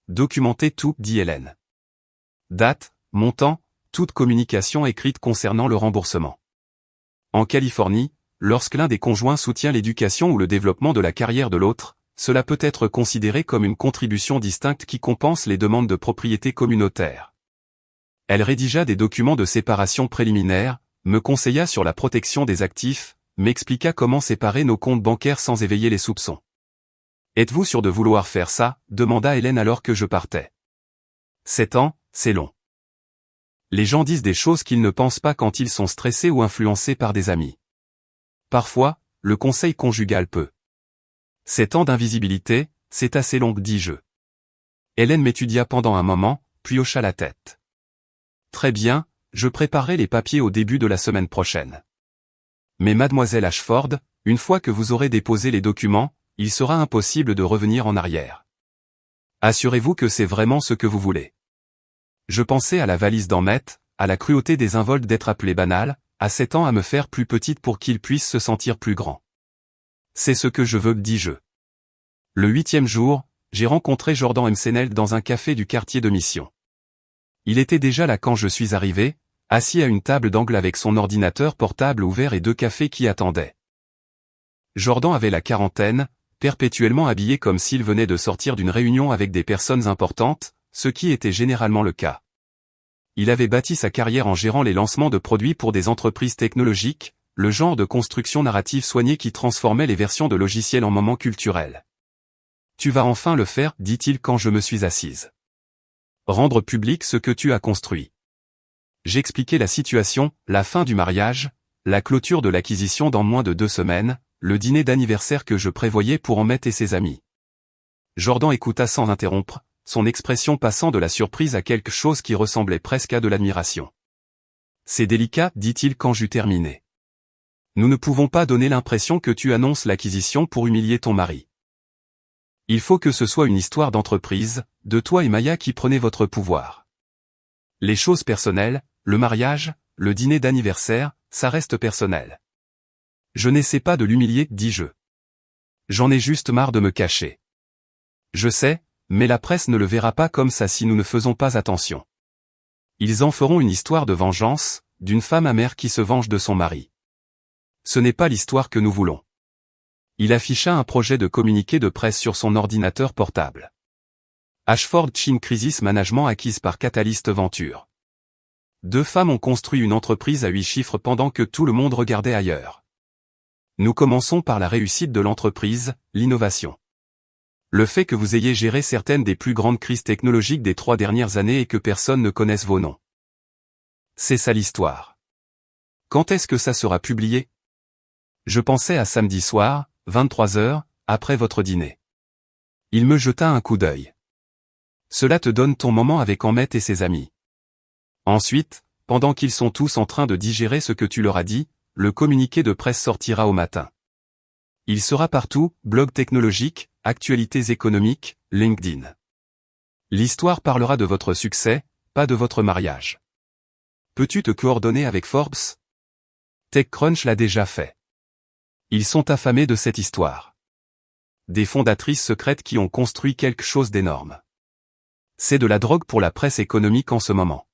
Documentez tout, dit Hélène. Date, montant, toute communication écrite concernant le remboursement. En Californie, lorsque l'un des conjoints soutient l'éducation ou le développement de la carrière de l'autre, cela peut être considéré comme une contribution distincte qui compense les demandes de propriété communautaire. Elle rédigea des documents de séparation préliminaires, me conseilla sur la protection des actifs, m'expliqua comment séparer nos comptes bancaires sans éveiller les soupçons. Êtes-vous sûr de vouloir faire ça? Demanda Hélène alors que je partais. 7 ans, c'est long. Les gens disent des choses qu'ils ne pensent pas quand ils sont stressés ou influencés par des amis. Parfois, le conseil conjugal peut. 7 ans d'invisibilité, c'est assez long, dis-je. Hélène m'étudia pendant un moment, puis hocha la tête. Très bien, je préparerai les papiers au début de la semaine prochaine. Mais mademoiselle Ashford, une fois que vous aurez déposé les documents, il sera impossible de revenir en arrière. Assurez-vous que c'est vraiment ce que vous voulez. Je pensais à la valise d'Ahmed, à la cruauté des involtes d'être appelé banal, à 7 ans à me faire plus petite pour qu'il puisse se sentir plus grand. C'est ce que je veux, dis-je. Le 8e jour, j'ai rencontré Jordan Msenel dans un café du quartier de Mission. Il était déjà là quand je suis arrivé, assis à une table d'angle avec son ordinateur portable ouvert et 2 cafés qui attendaient. Jordan avait la quarantaine, perpétuellement habillé comme s'il venait de sortir d'une réunion avec des personnes importantes, ce qui était généralement le cas. Il avait bâti sa carrière en gérant les lancements de produits pour des entreprises technologiques, le genre de construction narrative soignée qui transformait les versions de logiciels en moments culturels. « Tu vas enfin le faire, dit-il quand je me suis assise. Rendre public ce que tu as construit. » J'expliquais la situation, la fin du mariage, la clôture de l'acquisition dans moins de 2 semaines, le dîner d'anniversaire que je prévoyais pour Ahmet et ses amis. Jordan écouta sans interrompre, son expression passant de la surprise à quelque chose qui ressemblait presque à de l'admiration. « C'est délicat, dit-il quand j'eus terminé. Nous ne pouvons pas donner l'impression que tu annonces l'acquisition pour humilier ton mari. Il faut que ce soit une histoire d'entreprise, de toi et Maya qui prenez votre pouvoir. Les choses personnelles, le mariage, le dîner d'anniversaire, ça reste personnel. Je n'essaie pas de l'humilier, dis-je. J'en ai juste marre de me cacher. Je sais, mais la presse ne le verra pas comme ça si nous ne faisons pas attention. Ils en feront une histoire de vengeance, d'une femme amère qui se venge de son mari. Ce n'est pas l'histoire que nous voulons. Il afficha un projet de communiqué de presse sur son ordinateur portable. Ashford Chin Crisis Management acquise par Catalyst Venture. 2 femmes ont construit une entreprise à 8 chiffres pendant que tout le monde regardait ailleurs. Nous commençons par la réussite de l'entreprise, l'innovation. Le fait que vous ayez géré certaines des plus grandes crises technologiques des 3 dernières années et que personne ne connaisse vos noms. C'est ça l'histoire. Quand est-ce que ça sera publié? Je pensais à samedi soir, 23h, après votre dîner. Il me jeta un coup d'œil. Cela te donne ton moment avec Ahmet et ses amis. Ensuite, pendant qu'ils sont tous en train de digérer ce que tu leur as dit, le communiqué de presse sortira au matin. Il sera partout, blog technologique, actualités économiques, LinkedIn. L'histoire parlera de votre succès, pas de votre mariage. Peux-tu te coordonner avec Forbes? TechCrunch l'a déjà fait. Ils sont affamés de cette histoire. Des fondatrices secrètes qui ont construit quelque chose d'énorme. C'est de la drogue pour la presse économique en ce moment.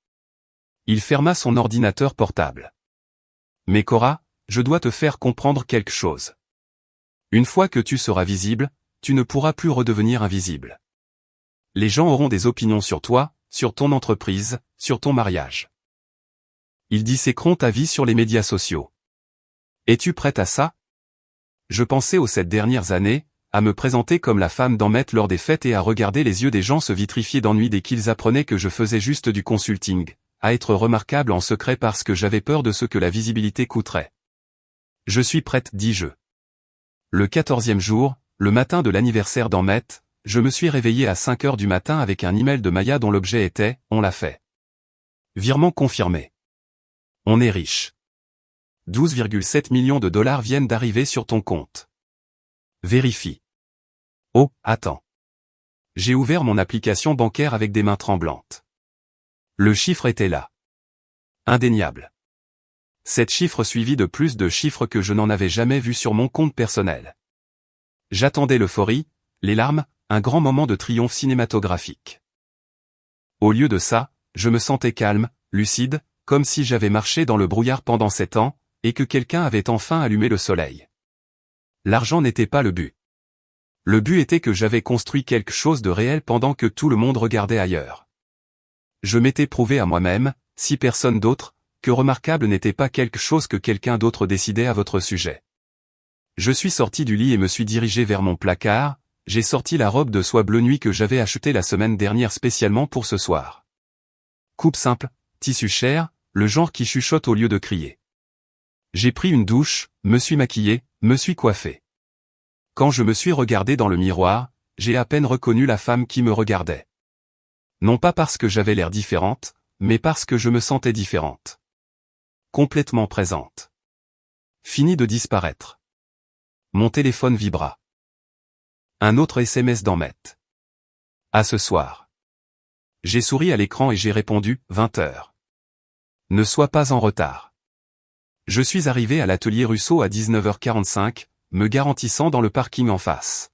Il ferma son ordinateur portable. Mais Cora, je dois te faire comprendre quelque chose. Une fois que tu seras visible, tu ne pourras plus redevenir invisible. Les gens auront des opinions sur toi, sur ton entreprise, sur ton mariage. Ils disséqueront ta vie sur les médias sociaux. Es-tu prête à ça? Je pensais aux 7 dernières années, à me présenter comme la femme d'Ahmet lors des fêtes et à regarder les yeux des gens se vitrifier d'ennui dès qu'ils apprenaient que je faisais juste du consulting, à être remarquable en secret parce que j'avais peur de ce que la visibilité coûterait. Je suis prête, dis-je. Le 14e jour, le matin de l'anniversaire d'Ahmet, je me suis réveillé à 5h du matin avec un email de Maya dont l'objet était « On l'a fait ». Virement confirmé. On est riche. 12,7 millions de dollars viennent d'arriver sur ton compte. Vérifie. Oh, attends. J'ai ouvert mon application bancaire avec des mains tremblantes. Le chiffre était là. Indéniable. 7 chiffres suivis de plus de chiffres que je n'en avais jamais vus sur mon compte personnel. J'attendais l'euphorie, les larmes, un grand moment de triomphe cinématographique. Au lieu de ça, je me sentais calme, lucide, comme si j'avais marché dans le brouillard pendant 7 ans, et que quelqu'un avait enfin allumé le soleil. L'argent n'était pas le but. Le but était que j'avais construit quelque chose de réel pendant que tout le monde regardait ailleurs. Je m'étais prouvé à moi-même, si personne d'autre, que remarquable n'était pas quelque chose que quelqu'un d'autre décidait à votre sujet. Je suis sorti du lit et me suis dirigé vers mon placard, j'ai sorti la robe de soie bleu nuit que j'avais achetée la semaine dernière spécialement pour ce soir. Coupe simple, tissu cher, le genre qui chuchote au lieu de crier. J'ai pris une douche, me suis maquillé, me suis coiffé. Quand je me suis regardé dans le miroir, j'ai à peine reconnu la femme qui me regardait. Non pas parce que j'avais l'air différente, mais parce que je me sentais différente. Complètement présente. Fini de disparaître. Mon téléphone vibra. Un autre SMS d'Ahmet. À ce soir. J'ai souri à l'écran et j'ai répondu, 20h. Ne sois pas en retard. Je suis arrivé à l'atelier Russo à 19h45, me garantissant dans le parking en face.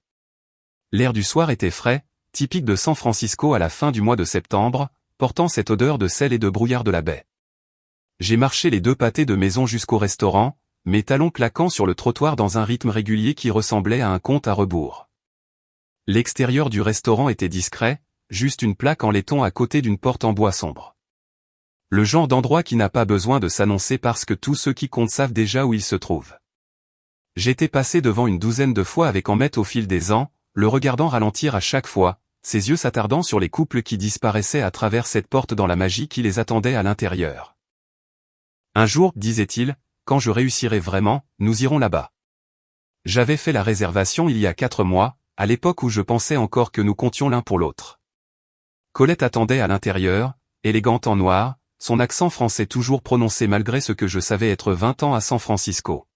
L'air du soir était frais, typique de San Francisco à la fin du mois de septembre, portant cette odeur de sel et de brouillard de la baie. J'ai marché les 2 pâtés de maison jusqu'au restaurant, mes talons claquant sur le trottoir dans un rythme régulier qui ressemblait à un compte à rebours. L'extérieur du restaurant était discret, juste une plaque en laiton à côté d'une porte en bois sombre. Le genre d'endroit qui n'a pas besoin de s'annoncer parce que tous ceux qui comptent savent déjà où il se trouve. J'étais passé devant une 12aine de fois avec Ahmet au fil des ans, le regardant ralentir à chaque fois, ses yeux s'attardant sur les couples qui disparaissaient à travers cette porte dans la magie qui les attendait à l'intérieur. Un jour, disait-il, quand je réussirai vraiment, nous irons là-bas. J'avais fait la réservation il y a 4 mois, à l'époque où je pensais encore que nous comptions l'un pour l'autre. Colette attendait à l'intérieur, élégante en noir, son accent français toujours prononcé malgré ce que je savais être 20 ans à San Francisco.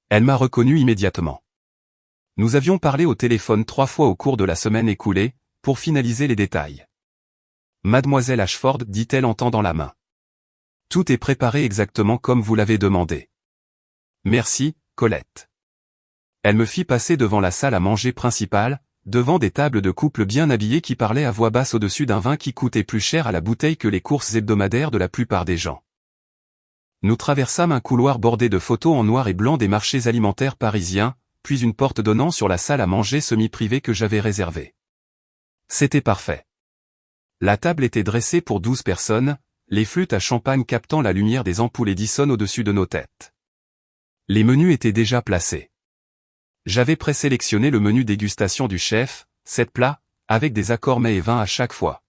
Elle m'a reconnu immédiatement. Nous avions parlé au téléphone 3 fois au cours de la semaine écoulée, pour finaliser les détails. Mademoiselle Ashford, dit-elle en tendant la main. Tout est préparé exactement comme vous l'avez demandé. Merci, Colette. Elle me fit passer devant la salle à manger principale, devant des tables de couples bien habillés qui parlaient à voix basse au-dessus d'un vin qui coûtait plus cher à la bouteille que les courses hebdomadaires de la plupart des gens. Nous traversâmes un couloir bordé de photos en noir et blanc des marchés alimentaires parisiens, puis une porte donnant sur la salle à manger semi-privée que j'avais réservée. C'était parfait. La table était dressée pour 12 personnes, les flûtes à champagne captant la lumière des ampoules Edison au-dessus de nos têtes. Les menus étaient déjà placés. J'avais présélectionné le menu dégustation du chef, 7 plats, avec des accords mets et vins à chaque fois.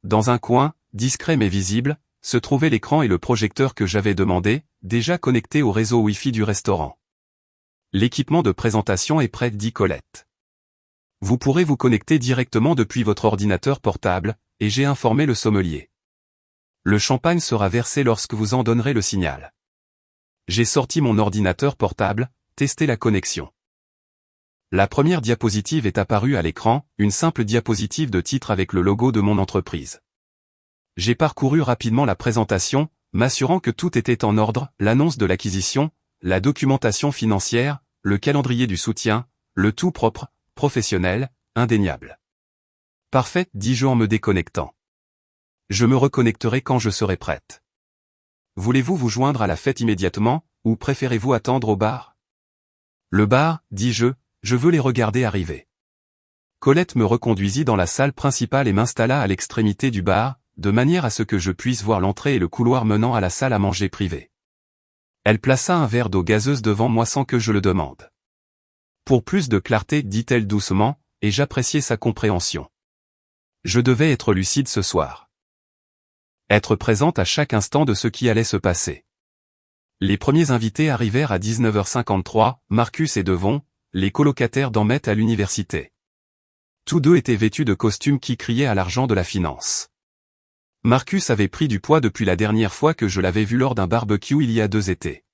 Dans un coin, discret mais visible, se trouvait l'écran et le projecteur que j'avais demandé, déjà connecté au réseau Wi-Fi du restaurant. L'équipement de présentation est prêt, dit Colette. Vous pourrez vous connecter directement depuis votre ordinateur portable, et j'ai informé le sommelier. Le champagne sera versé lorsque vous en donnerez le signal. J'ai sorti mon ordinateur portable, testé la connexion. La première diapositive est apparue à l'écran, une simple diapositive de titre avec le logo de mon entreprise. J'ai parcouru rapidement la présentation, m'assurant que tout était en ordre, l'annonce de l'acquisition, la documentation financière, le calendrier du soutien, le tout propre, professionnel, indéniable. Parfait, dis-je en me déconnectant. Je me reconnecterai quand je serai prête. Voulez-vous vous joindre à la fête immédiatement, ou préférez-vous attendre au bar? Le bar, dis-je, je veux les regarder arriver. Colette me reconduisit dans la salle principale et m'installa à l'extrémité du bar, de manière à ce que je puisse voir l'entrée et le couloir menant à la salle à manger privée. Elle plaça un verre d'eau gazeuse devant moi sans que je le demande. Pour plus de clarté, dit-elle doucement, et j'appréciai sa compréhension. Je devais être lucide ce soir. Être présente à chaque instant de ce qui allait se passer. Les premiers invités arrivèrent à 19h53, Marcus et Devon, les colocataires d'Ahmet à l'université. Tous deux étaient vêtus de costumes qui criaient à l'argent de la finance. Marcus avait pris du poids depuis la dernière fois que je l'avais vu lors d'un barbecue il y a 2 étés.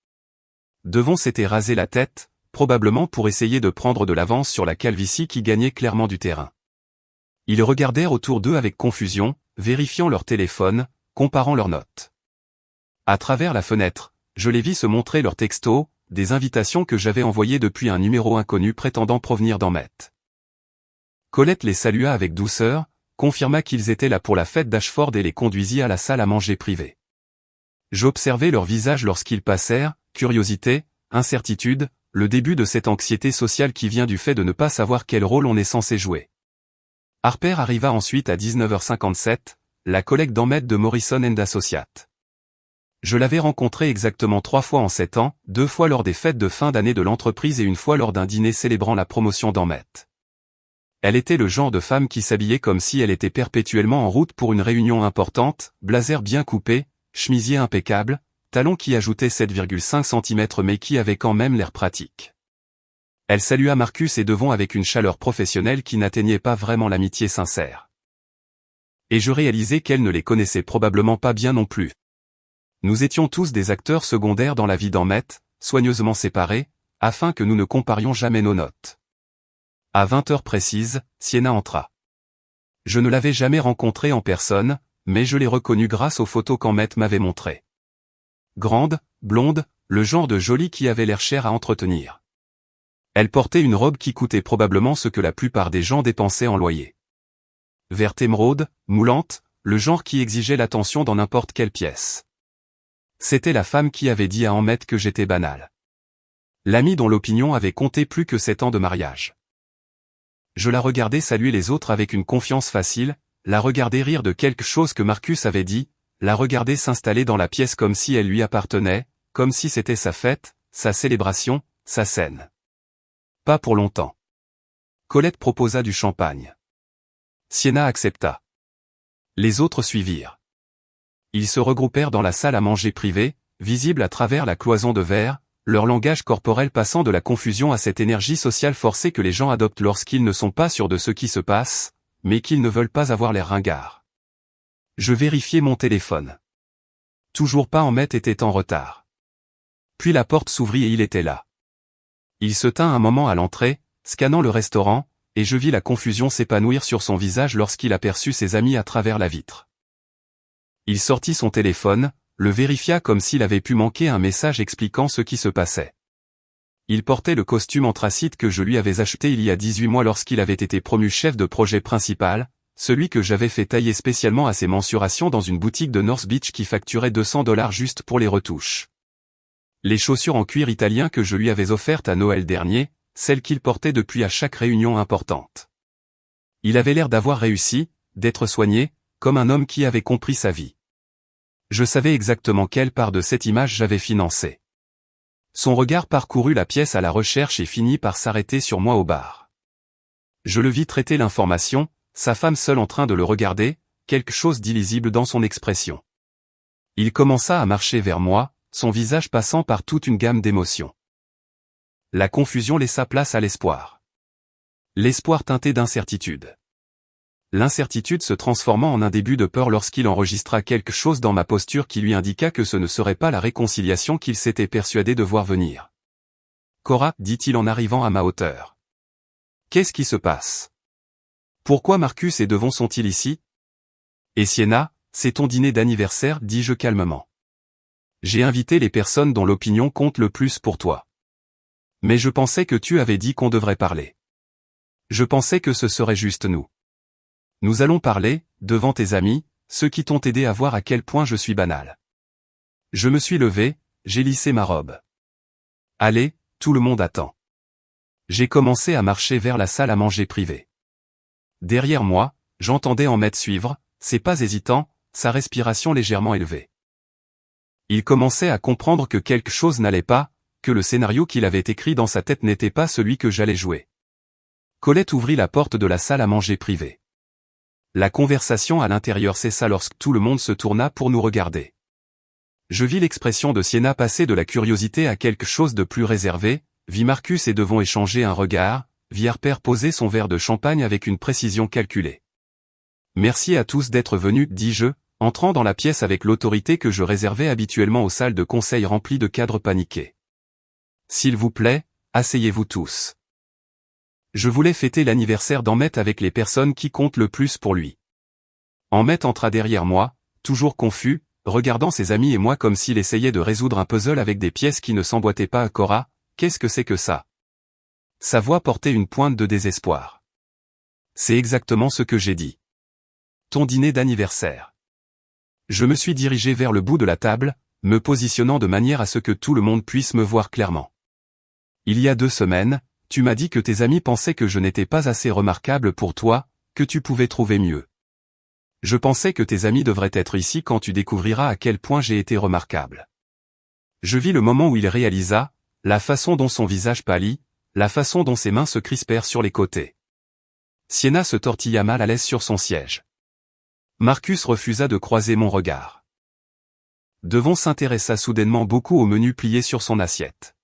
Devon s'était rasé la tête, probablement pour essayer de prendre de l'avance sur la calvitie qui gagnait clairement du terrain. Ils regardèrent autour d'eux avec confusion, vérifiant leur téléphone, comparant leurs notes. À travers la fenêtre, je les vis se montrer leurs textos, des invitations que j'avais envoyées depuis un numéro inconnu prétendant provenir d'Ahmet. Colette les salua avec douceur, confirma qu'ils étaient là pour la fête d'Ashford et les conduisit à la salle à manger privée. J'observai leurs visages lorsqu'ils passèrent, curiosité, incertitude, le début de cette anxiété sociale qui vient du fait de ne pas savoir quel rôle on est censé jouer. Harper arriva ensuite à 19h57, la collègue d'Ahmet de Morrison & Associates. Je l'avais rencontrée exactement 3 fois en 7 ans, 2 fois lors des fêtes de fin d'année de l'entreprise et 1 fois lors d'un dîner célébrant la promotion d'Ahmet. Elle était le genre de femme qui s'habillait comme si elle était perpétuellement en route pour une réunion importante, blazer bien coupé, chemisier impeccable, talons qui ajoutaient 7,5 cm mais qui avaient quand même l'air pratique. Elle salua Marcus et Devon avec une chaleur professionnelle qui n'atteignait pas vraiment l'amitié sincère. Et je réalisai qu'elle ne les connaissait probablement pas bien non plus. Nous étions tous des acteurs secondaires dans la vie d'Ahmet, soigneusement séparés, afin que nous ne comparions jamais nos notes. À 20 heures précises, Sienna entra. Je ne l'avais jamais rencontrée en personne, mais je l'ai reconnue grâce aux photos qu'Ahmet m'avait montrées. Grande, blonde, le genre de jolie qui avait l'air cher à entretenir. Elle portait une robe qui coûtait probablement ce que la plupart des gens dépensaient en loyer. Verte émeraude, moulante, le genre qui exigeait l'attention dans n'importe quelle pièce. C'était la femme qui avait dit à Ahmed que j'étais banal. L'ami dont l'opinion avait compté plus que 7 ans de mariage. Je la regardais saluer les autres avec une confiance facile, la regardais rire de quelque chose que Marcus avait dit, la regardais s'installer dans la pièce comme si elle lui appartenait, comme si c'était sa fête, sa célébration, sa scène. Pas pour longtemps. Colette proposa du champagne. Sienna accepta. Les autres suivirent. Ils se regroupèrent dans la salle à manger privée, visible à travers la cloison de verre, leur langage corporel passant de la confusion à cette énergie sociale forcée que les gens adoptent lorsqu'ils ne sont pas sûrs de ce qui se passe, mais qu'ils ne veulent pas avoir l'air ringards. Je vérifiai mon téléphone. Toujours pas Ahmed était en retard. Puis la porte s'ouvrit et il était là. Il se tint un moment à l'entrée, scannant le restaurant, et je vis la confusion s'épanouir sur son visage lorsqu'il aperçut ses amis à travers la vitre. Il sortit son téléphone, le vérifia comme s'il avait pu manquer un message expliquant ce qui se passait. Il portait le costume anthracite que je lui avais acheté il y a 18 mois lorsqu'il avait été promu chef de projet principal, celui que j'avais fait tailler spécialement à ses mensurations dans une boutique de North Beach qui facturait $200 juste pour les retouches. Les chaussures en cuir italien que je lui avais offertes à Noël dernier, celles qu'il portait depuis à chaque réunion importante. Il avait l'air d'avoir réussi, d'être soigné, comme un homme qui avait compris sa vie. Je savais exactement quelle part de cette image j'avais financée. Son regard parcourut la pièce à la recherche et finit par s'arrêter sur moi au bar. Je le vis traiter l'information, sa femme seule en train de le regarder, quelque chose d'illisible dans son expression. Il commença à marcher vers moi, son visage passant par toute une gamme d'émotions. La confusion laissa place à l'espoir. L'espoir teinté d'incertitude. L'incertitude se transformant en un début de peur lorsqu'il enregistra quelque chose dans ma posture qui lui indiqua que ce ne serait pas la réconciliation qu'il s'était persuadé de voir venir. « Cora, dit-il en arrivant à ma hauteur. Qu'est-ce qui se passe? Pourquoi Marcus et Devon sont-ils ici? Et Sienna, c'est ton dîner d'anniversaire, dis-je calmement. J'ai invité les personnes dont l'opinion compte le plus pour toi. Mais je pensais que tu avais dit qu'on devrait parler. Je pensais que ce serait juste nous. Nous allons parler, devant tes amis, ceux qui t'ont aidé à voir à quel point je suis banal. Je me suis levé, j'ai lissé ma robe. Allez, tout le monde attend. J'ai commencé à marcher vers la salle à manger privée. Derrière moi, j'entendais Ahmed suivre, ses pas hésitants, sa respiration légèrement élevée. Il commençait à comprendre que quelque chose n'allait pas, que le scénario qu'il avait écrit dans sa tête n'était pas celui que j'allais jouer. Colette ouvrit la porte de la salle à manger privée. La conversation à l'intérieur cessa lorsque tout le monde se tourna pour nous regarder. Je vis l'expression de Sienna passer de la curiosité à quelque chose de plus réservé, vis Marcus et Devon échanger un regard, vis Harper poser son verre de champagne avec une précision calculée. Merci à tous d'être venus, dis-je, entrant dans la pièce avec l'autorité que je réservais habituellement aux salles de conseil remplies de cadres paniqués. S'il vous plaît, asseyez-vous tous. Je voulais fêter l'anniversaire d'Ahmed avec les personnes qui comptent le plus pour lui. Ahmed entra derrière moi, toujours confus, regardant ses amis et moi comme s'il essayait de résoudre un puzzle avec des pièces qui ne s'emboîtaient pas à Cora. Qu'est-ce que c'est que ça? Sa voix portait une pointe de désespoir. C'est exactement ce que j'ai dit. Ton dîner d'anniversaire. Je me suis dirigé vers le bout de la table, me positionnant de manière à ce que tout le monde puisse me voir clairement. Il y a 2 semaines, tu m'as dit que tes amis pensaient que je n'étais pas assez remarquable pour toi, que tu pouvais trouver mieux. Je pensais que tes amis devraient être ici quand tu découvriras à quel point j'ai été remarquable. Je vis le moment où il réalisa, la façon dont son visage pâlit, la façon dont ses mains se crispèrent sur les côtés. Sienna se tortilla mal à l'aise sur son siège. Marcus refusa de croiser mon regard. Devon s'intéressa soudainement beaucoup au menu plié sur son assiette.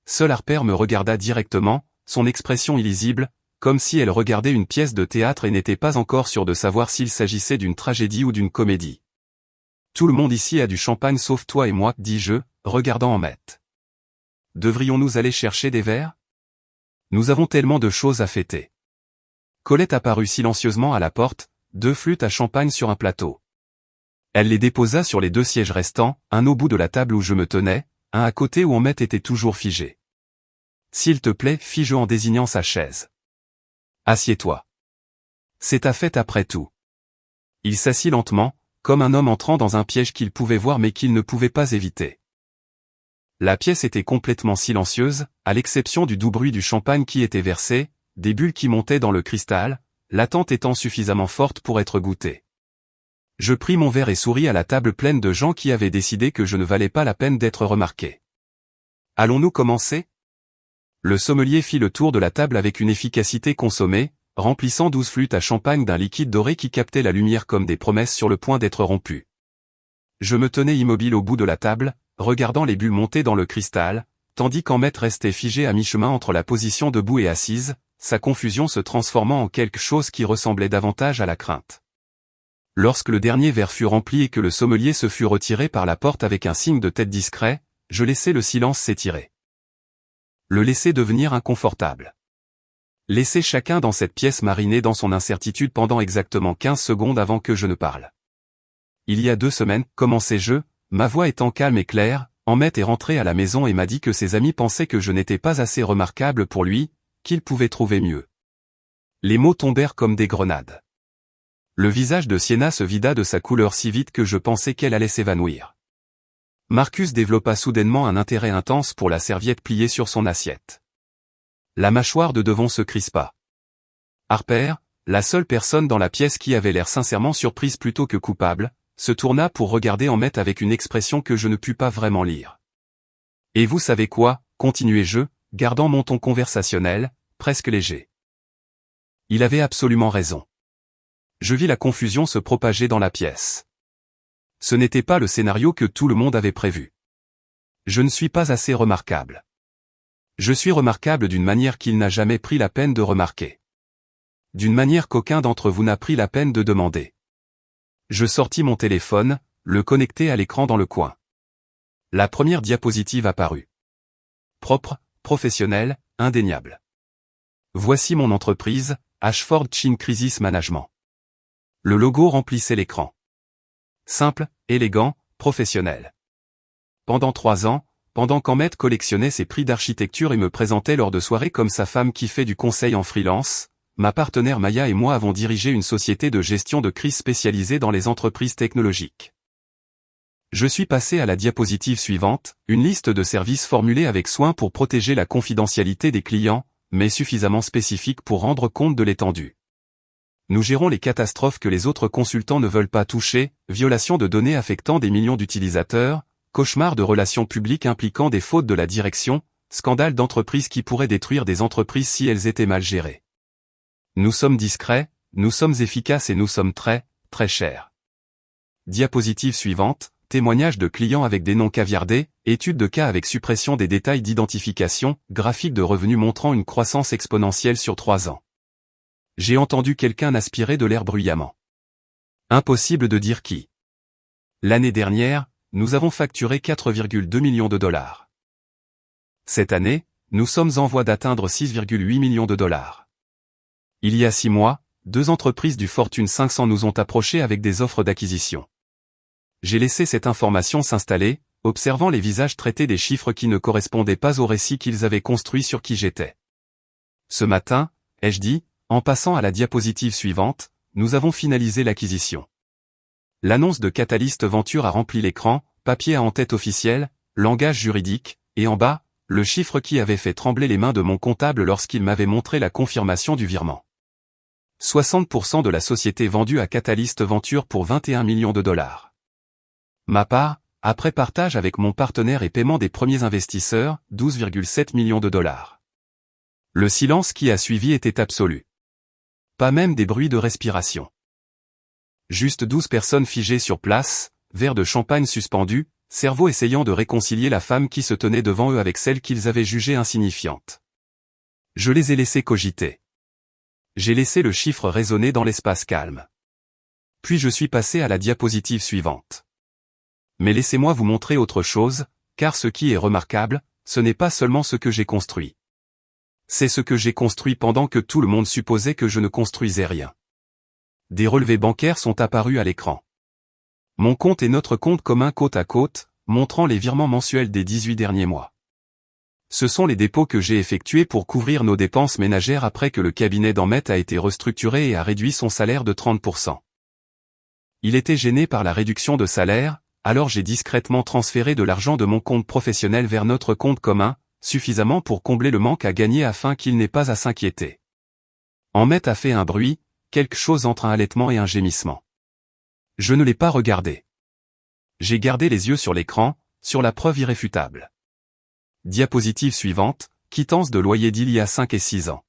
Seul Harper me regarda directement, son expression illisible, comme si elle regardait une pièce de théâtre et n'était pas encore sûre de savoir s'il s'agissait d'une tragédie ou d'une comédie. Tout le monde ici a du champagne sauf toi et moi, dis-je, regardant Ahmed. Devrions-nous aller chercher des verres? Nous avons tellement de choses à fêter. Colette apparut silencieusement à la porte, 2 flûtes à champagne sur un plateau. Elle les déposa sur les 2 sièges restants, un au bout de la table où je me tenais, un à côté où Ahmed était toujours figé. S'il te plaît, fis-je en désignant sa chaise. Assieds-toi. C'est ta fête après tout. Il s'assit lentement, comme un homme entrant dans un piège qu'il pouvait voir mais qu'il ne pouvait pas éviter. La pièce était complètement silencieuse, à l'exception du doux bruit du champagne qui était versé, des bulles qui montaient dans le cristal, l'attente étant suffisamment forte pour être goûtée. Je pris mon verre et souris à la table pleine de gens qui avaient décidé que je ne valais pas la peine d'être remarqué. Allons-nous commencer ? Le sommelier fit le tour de la table avec une efficacité consommée, remplissant 12 flûtes à champagne d'un liquide doré qui captait la lumière comme des promesses sur le point d'être rompues. Je me tenais immobile au bout de la table, regardant les bulles monter dans le cristal, tandis qu'Ahmet restait figé à mi-chemin entre la position debout et assise, sa confusion se transformant en quelque chose qui ressemblait davantage à la crainte. Lorsque le dernier verre fut rempli et que le sommelier se fut retiré par la porte avec un signe de tête discret, je laissai le silence s'étirer. Le laisser devenir inconfortable. Laisser chacun dans cette pièce mariner dans son incertitude pendant exactement 15 secondes avant que je ne parle. Il y a 2 semaines, commençai-je, ma voix étant calme et claire, Ahmet est rentré à la maison et m'a dit que ses amis pensaient que je n'étais pas assez remarquable pour lui, qu'il pouvait trouver mieux. Les mots tombèrent comme des grenades. Le visage de Sienna se vida de sa couleur si vite que je pensais qu'elle allait s'évanouir. Marcus développa soudainement un intérêt intense pour la serviette pliée sur son assiette. La mâchoire de devant se crispa. Harper, la seule personne dans la pièce qui avait l'air sincèrement surprise plutôt que coupable, se tourna pour regarder Ahmet avec une expression que je ne pus pas vraiment lire. « Et vous savez quoi ?» continuai-je, gardant mon ton conversationnel, presque léger. Il avait absolument raison. Je vis la confusion se propager dans la pièce. Ce n'était pas le scénario que tout le monde avait prévu. Je ne suis pas assez remarquable. Je suis remarquable d'une manière qu'il n'a jamais pris la peine de remarquer. D'une manière qu'aucun d'entre vous n'a pris la peine de demander. Je sortis mon téléphone, le connectai à l'écran dans le coin. La première diapositive apparut. Propre, professionnel, indéniable. Voici mon entreprise, Ashford Chin Crisis Management. Le logo remplissait l'écran. Simple, élégant, professionnel. Pendant 3 ans, pendant qu'Ahmet collectionnait ses prix d'architecture et me présentait lors de soirées comme sa femme qui fait du conseil en freelance, ma partenaire Maya et moi avons dirigé une société de gestion de crise spécialisée dans les entreprises technologiques. Je suis passé à la diapositive suivante, une liste de services formulés avec soin pour protéger la confidentialité des clients, mais suffisamment spécifique pour rendre compte de l'étendue. Nous gérons les catastrophes que les autres consultants ne veulent pas toucher, violation de données affectant des millions d'utilisateurs, cauchemar de relations publiques impliquant des fautes de la direction, scandale d'entreprises qui pourraient détruire des entreprises si elles étaient mal gérées. Nous sommes discrets, nous sommes efficaces et nous sommes très, très chers. Diapositive suivante, témoignages de clients avec des noms caviardés, études de cas avec suppression des détails d'identification, graphique de revenus montrant une croissance exponentielle sur 3 ans. J'ai entendu quelqu'un aspirer de l'air bruyamment. Impossible de dire qui. L'année dernière, nous avons facturé 4,2 millions de dollars. Cette année, nous sommes en voie d'atteindre 6,8 millions de dollars. Il y a 6 mois, 2 entreprises du Fortune 500 nous ont approchés avec des offres d'acquisition. J'ai laissé cette information s'installer, observant les visages traités des chiffres qui ne correspondaient pas au récit qu'ils avaient construit sur qui j'étais. Ce matin, ai-je dit, en passant à la diapositive suivante, nous avons finalisé l'acquisition. L'annonce de Catalyst Venture a rempli l'écran, papier à en-tête officiel, langage juridique, et en bas, le chiffre qui avait fait trembler les mains de mon comptable lorsqu'il m'avait montré la confirmation du virement. 60% de la société vendue à Catalyst Venture pour 21 millions de dollars. Ma part, après partage avec mon partenaire et paiement des premiers investisseurs, 12,7 millions de dollars. Le silence qui a suivi était absolu. Pas même des bruits de respiration. Juste 12 personnes figées sur place, verre de champagne suspendu, cerveau essayant de réconcilier la femme qui se tenait devant eux avec celle qu'ils avaient jugée insignifiante. Je les ai laissés cogiter. J'ai laissé le chiffre résonner dans l'espace calme. Puis je suis passé à la diapositive suivante. Mais laissez-moi vous montrer autre chose, car ce qui est remarquable, ce n'est pas seulement ce que j'ai construit. C'est ce que j'ai construit pendant que tout le monde supposait que je ne construisais rien. Des relevés bancaires sont apparus à l'écran. Mon compte et notre compte commun côte à côte, montrant les virements mensuels des 18 derniers mois. Ce sont les dépôts que j'ai effectués pour couvrir nos dépenses ménagères après que le cabinet d'Ammet a été restructuré et a réduit son salaire de 30%. Il était gêné par la réduction de salaire, alors j'ai discrètement transféré de l'argent de mon compte professionnel vers notre compte commun, suffisamment pour combler le manque à gagner afin qu'il n'ait pas à s'inquiéter. Ammet a fait un bruit, quelque chose entre un halètement et un gémissement. Je ne l'ai pas regardé. J'ai gardé les yeux sur l'écran, sur la preuve irréfutable. Diapositive suivante, quittance de loyer d'il y a 5 et 6 ans.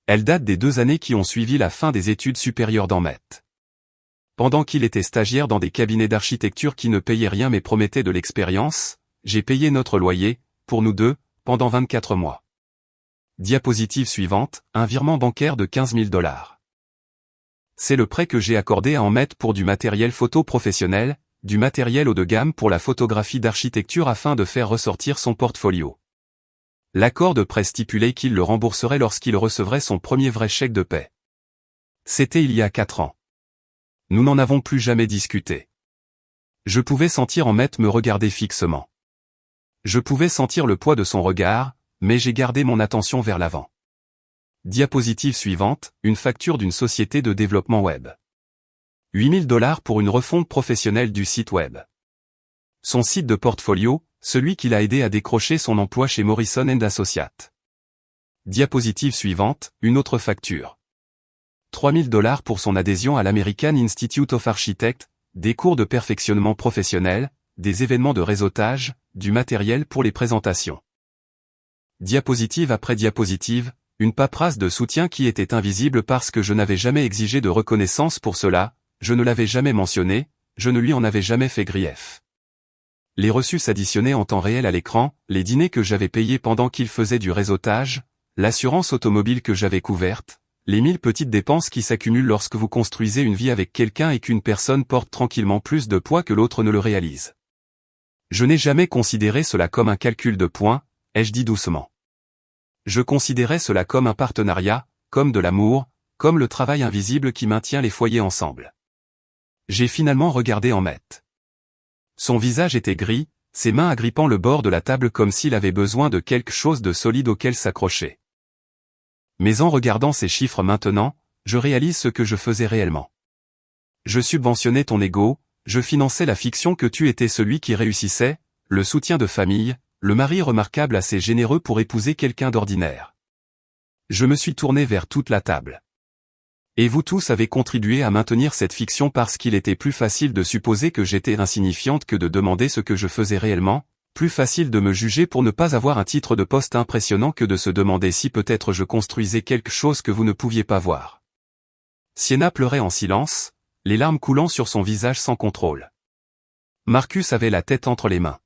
Elle date des 2 années qui ont suivi la fin des études supérieures d'Ammet. Pendant qu'il était stagiaire dans des cabinets d'architecture qui ne payaient rien mais promettaient de l'expérience, j'ai payé notre loyer, pour nous deux, pendant 24 mois. Diapositive suivante, un virement bancaire de 15 000 $. C'est le prêt que j'ai accordé à Ammet pour du matériel photo professionnel, du matériel haut de gamme pour la photographie d'architecture afin de faire ressortir son portfolio. L'accord de prêt stipulait qu'il le rembourserait lorsqu'il recevrait son premier vrai chèque de paie. C'était il y a 4 ans. Nous n'en avons plus jamais discuté. Je pouvais sentir Ammet me regarder fixement. Je pouvais sentir le poids de son regard, mais j'ai gardé mon attention vers l'avant. Diapositive suivante, une facture d'une société de développement web. 8 000 $ pour une refonte professionnelle du site web. Son site de portfolio, celui qui l'a aidé à décrocher son emploi chez Morrison & Associates. Diapositive suivante, une autre facture. 3 000 $ pour son adhésion à l'American Institute of Architects, des cours de perfectionnement professionnel, des événements de réseautage, du matériel pour les présentations. Diapositive après diapositive, une paperasse de soutien qui était invisible parce que je n'avais jamais exigé de reconnaissance pour cela, je ne l'avais jamais mentionné, je ne lui en avais jamais fait grief. Les reçus s'additionnaient en temps réel à l'écran, les dîners que j'avais payés pendant qu'il faisait du réseautage, l'assurance automobile que j'avais couverte, les 1000 petites dépenses qui s'accumulent lorsque vous construisez une vie avec quelqu'un et qu'une personne porte tranquillement plus de poids que l'autre ne le réalise. Je n'ai jamais considéré cela comme un calcul de points, ai-je dit doucement. Je considérais cela comme un partenariat, comme de l'amour, comme le travail invisible qui maintient les foyers ensemble. J'ai finalement regardé Ammet. Son visage était gris, ses mains agrippant le bord de la table comme s'il avait besoin de quelque chose de solide auquel s'accrocher. Mais en regardant ces chiffres maintenant, je réalise ce que je faisais réellement. Je subventionnais ton ego, je finançais la fiction que tu étais celui qui réussissait, le soutien de famille, le mari remarquable assez généreux pour épouser quelqu'un d'ordinaire. Je me suis tourné vers toute la table. Et vous tous avez contribué à maintenir cette fiction parce qu'il était plus facile de supposer que j'étais insignifiante que de demander ce que je faisais réellement, plus facile de me juger pour ne pas avoir un titre de poste impressionnant que de se demander si peut-être je construisais quelque chose que vous ne pouviez pas voir. Sienna pleurait en silence, les larmes coulant sur son visage sans contrôle. Marcus avait la tête entre les mains.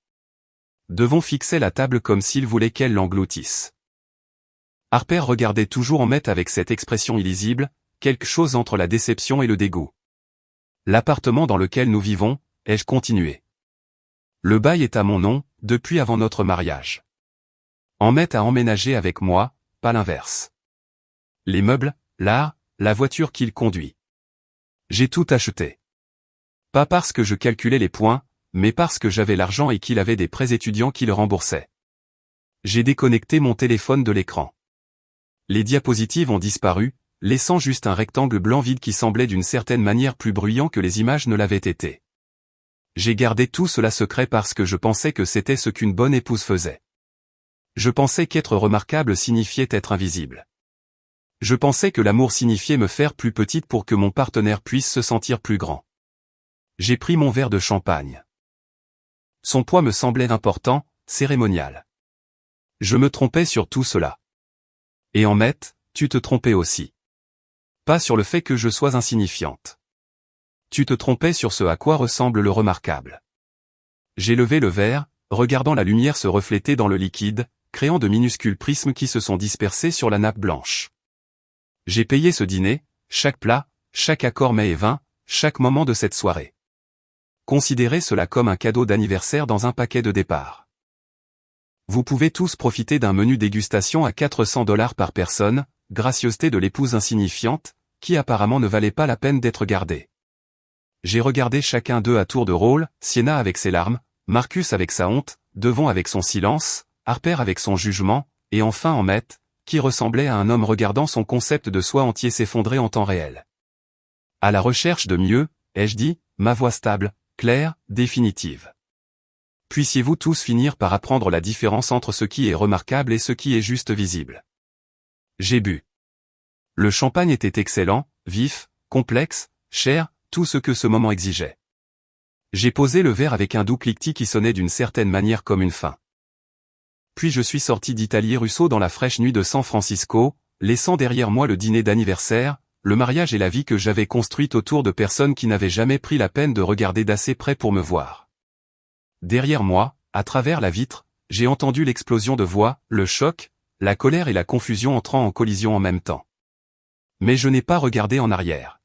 Devon fixait la table comme s'il voulait qu'elle l'engloutisse. Harper regardait toujours Ammet avec cette expression illisible, quelque chose entre la déception et le dégoût. L'appartement dans lequel nous vivons, ai-je continué. Le bail est à mon nom, depuis avant notre mariage. Ammet a emménagé avec moi, pas l'inverse. Les meubles, l'art, la voiture qu'il conduit. J'ai tout acheté. Pas parce que je calculais les points, mais parce que j'avais l'argent et qu'il avait des prêts étudiants qui le remboursaient. J'ai déconnecté mon téléphone de l'écran. Les diapositives ont disparu, laissant juste un rectangle blanc vide qui semblait d'une certaine manière plus bruyant que les images ne l'avaient été. J'ai gardé tout cela secret parce que je pensais que c'était ce qu'une bonne épouse faisait. Je pensais qu'être remarquable signifiait être invisible. Je pensais que l'amour signifiait me faire plus petite pour que mon partenaire puisse se sentir plus grand. J'ai pris mon verre de champagne. Son poids me semblait important, cérémonial. Je me trompais sur tout cela. Et Ammet, tu te trompais aussi. Pas sur le fait que je sois insignifiante. Tu te trompais sur ce à quoi ressemble le remarquable. J'ai levé le verre, regardant la lumière se refléter dans le liquide, créant de minuscules prismes qui se sont dispersés sur la nappe blanche. J'ai payé ce dîner, chaque plat, chaque accord mets et vin, chaque moment de cette soirée. Considérez cela comme un cadeau d'anniversaire dans un paquet de départ. Vous pouvez tous profiter d'un menu dégustation à 400 $ par personne, gracieuseté de l'épouse insignifiante, qui apparemment ne valait pas la peine d'être gardée. J'ai regardé chacun d'eux à tour de rôle, Sienna avec ses larmes, Marcus avec sa honte, Devon avec son silence, Harper avec son jugement, et enfin Emmett, qui ressemblait à un homme regardant son concept de soi entier s'effondrer en temps réel. À la recherche de mieux, ai-je dit, ma voix stable, claire, définitive. Puissiez-vous tous finir par apprendre la différence entre ce qui est remarquable et ce qui est juste visible. J'ai bu. Le champagne était excellent, vif, complexe, cher, tout ce que ce moment exigeait. J'ai posé le verre avec un doux cliquetis qui sonnait d'une certaine manière comme une fin. Puis je suis sorti d'Italie Russo dans la fraîche nuit de San Francisco, laissant derrière moi le dîner d'anniversaire, le mariage et la vie que j'avais construite autour de personnes qui n'avaient jamais pris la peine de regarder d'assez près pour me voir. Derrière moi, à travers la vitre, j'ai entendu l'explosion de voix, le choc, la colère et la confusion entrant en collision en même temps. Mais je n'ai pas regardé en arrière.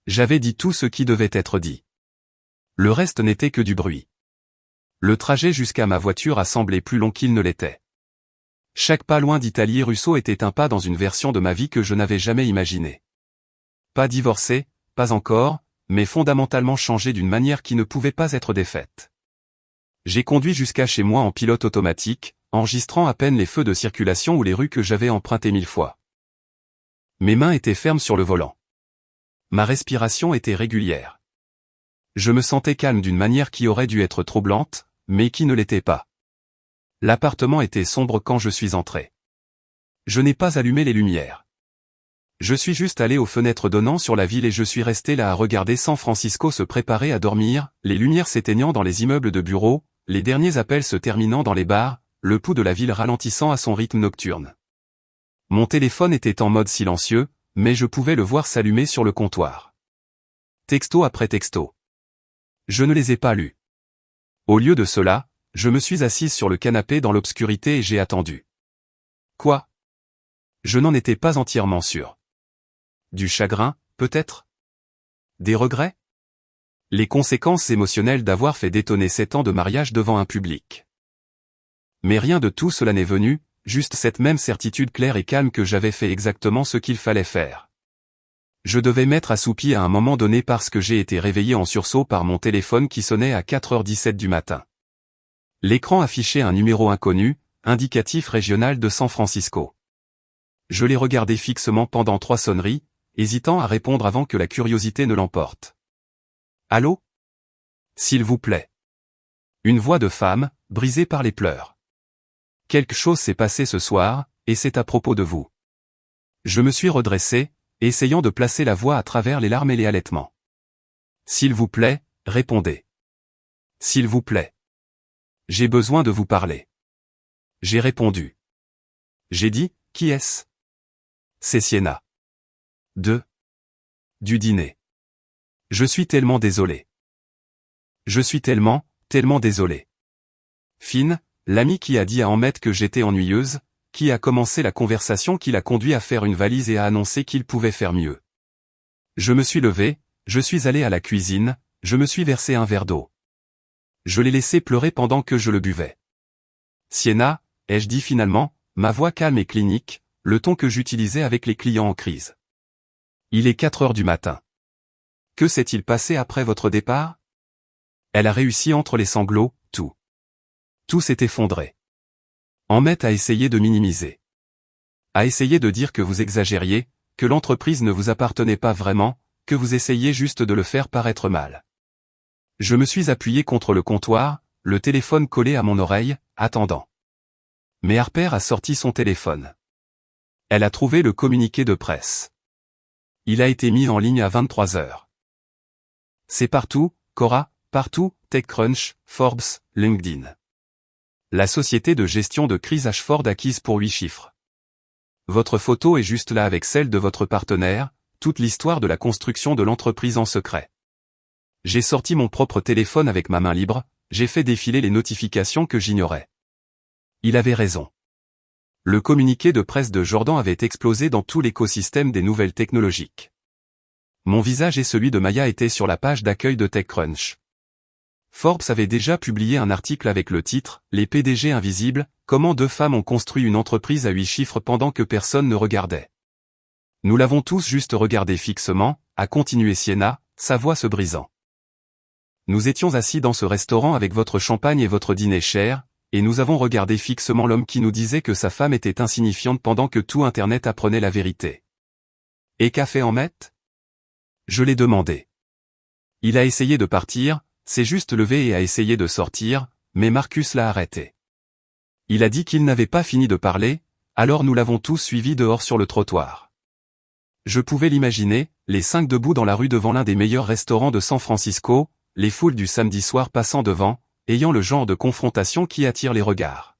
J'avais dit tout ce qui devait être dit. Le reste n'était que du bruit. Le trajet jusqu'à ma voiture a semblé plus long qu'il ne l'était. Chaque pas loin d'Italie Russo était un pas dans une version de ma vie que je n'avais jamais imaginée. Pas divorcé, pas encore, mais fondamentalement changé d'une manière qui ne pouvait pas être défaite. J'ai conduit jusqu'à chez moi en pilote automatique, enregistrant à peine les feux de circulation ou les rues que j'avais empruntées 1000 fois. Mes mains étaient fermes sur le volant. Ma respiration était régulière. Je me sentais calme d'une manière qui aurait dû être troublante, mais qui ne l'était pas. L'appartement était sombre quand je suis entré. Je n'ai pas allumé les lumières. Je suis juste allé aux fenêtres donnant sur la ville et je suis resté là à regarder San Francisco se préparer à dormir, les lumières s'éteignant dans les immeubles de bureaux, les derniers appels se terminant dans les bars, le pouls de la ville ralentissant à son rythme nocturne. Mon téléphone était en mode silencieux, mais je pouvais le voir s'allumer sur le comptoir. Texto après texto. Je ne les ai pas lus. Au lieu de cela, je me suis assise sur le canapé dans l'obscurité et j'ai attendu. Quoi? Je n'en étais pas entièrement sûr. Du chagrin, peut-être? Des regrets? Les conséquences émotionnelles d'avoir fait détonner 7 ans de mariage devant un public. Mais rien de tout cela n'est venu, juste cette même certitude claire et calme que j'avais fait exactement ce qu'il fallait faire. Je devais m'être assoupi à un moment donné parce que j'ai été réveillé en sursaut par mon téléphone qui sonnait à 4h17 du matin. L'écran affichait un numéro inconnu, indicatif régional de San Francisco. Je l'ai regardé fixement pendant 3 sonneries, hésitant à répondre avant que la curiosité ne l'emporte. Allô? S'il vous plaît. Une voix de femme, brisée par les pleurs. Quelque chose s'est passé ce soir, et c'est à propos de vous. Je me suis redressé, essayant de placer la voix à travers les larmes et les halètements. S'il vous plaît, répondez. S'il vous plaît. J'ai besoin de vous parler. J'ai répondu. J'ai dit, qui est-ce? C'est Sienna. Du dîner. Je suis tellement désolé. Je suis tellement désolé. Finn, l'ami qui a dit à Emmett que j'étais ennuyeuse, qui a commencé la conversation qui l'a conduit à faire une valise et à annoncer qu'il pouvait faire mieux. Je me suis levé, je suis allé à la cuisine, je me suis versé un verre d'eau. Je l'ai laissé pleurer pendant que je le buvais. Sienna, ai-je dit finalement, ma voix calme et clinique, le ton que j'utilisais avec les clients en crise. Il est 4h du matin. Que s'est-il passé après votre départ? Elle a réussi entre les sanglots, tout. Tout s'est effondré. Emmett a essayé de minimiser. A essayé de dire que vous exagériez, que l'entreprise ne vous appartenait pas vraiment, que vous essayiez juste de le faire paraître mal. Je me suis appuyé contre le comptoir, le téléphone collé à mon oreille, attendant. Mais Harper a sorti son téléphone. Elle a trouvé le communiqué de presse. Il a été mis en ligne à 23h. C'est partout, Quora, partout, TechCrunch, Forbes, LinkedIn. La société de gestion de crise Ashford acquise pour 8 chiffres. Votre photo est juste là avec celle de votre partenaire, toute l'histoire de la construction de l'entreprise en secret. J'ai sorti mon propre téléphone avec ma main libre, j'ai fait défiler les notifications que j'ignorais. Il avait raison. Le communiqué de presse de Jordan avait explosé dans tout l'écosystème des nouvelles technologiques. Mon visage et celui de Maya étaient sur la page d'accueil de TechCrunch. Forbes avait déjà publié un article avec le titre « Les PDG invisibles, comment 2 femmes ont construit une entreprise à 8 chiffres pendant que personne ne regardait. » Nous l'avons tous juste regardé fixement, a continué Sienna, sa voix se brisant. Nous étions assis dans ce restaurant avec votre champagne et votre dîner cher, et nous avons regardé fixement l'homme qui nous disait que sa femme était insignifiante pendant que tout Internet apprenait la vérité. Et qu'a fait Ahmet? Je l'ai demandé. Il a essayé de partir, s'est juste levé et a essayé de sortir, mais Marcus l'a arrêté. Il a dit qu'il n'avait pas fini de parler, alors nous l'avons tous suivi dehors sur le trottoir. Je pouvais l'imaginer, les 5 debout dans la rue devant l'un des meilleurs restaurants de San Francisco, les foules du samedi soir passant devant, ayant le genre de confrontation qui attire les regards.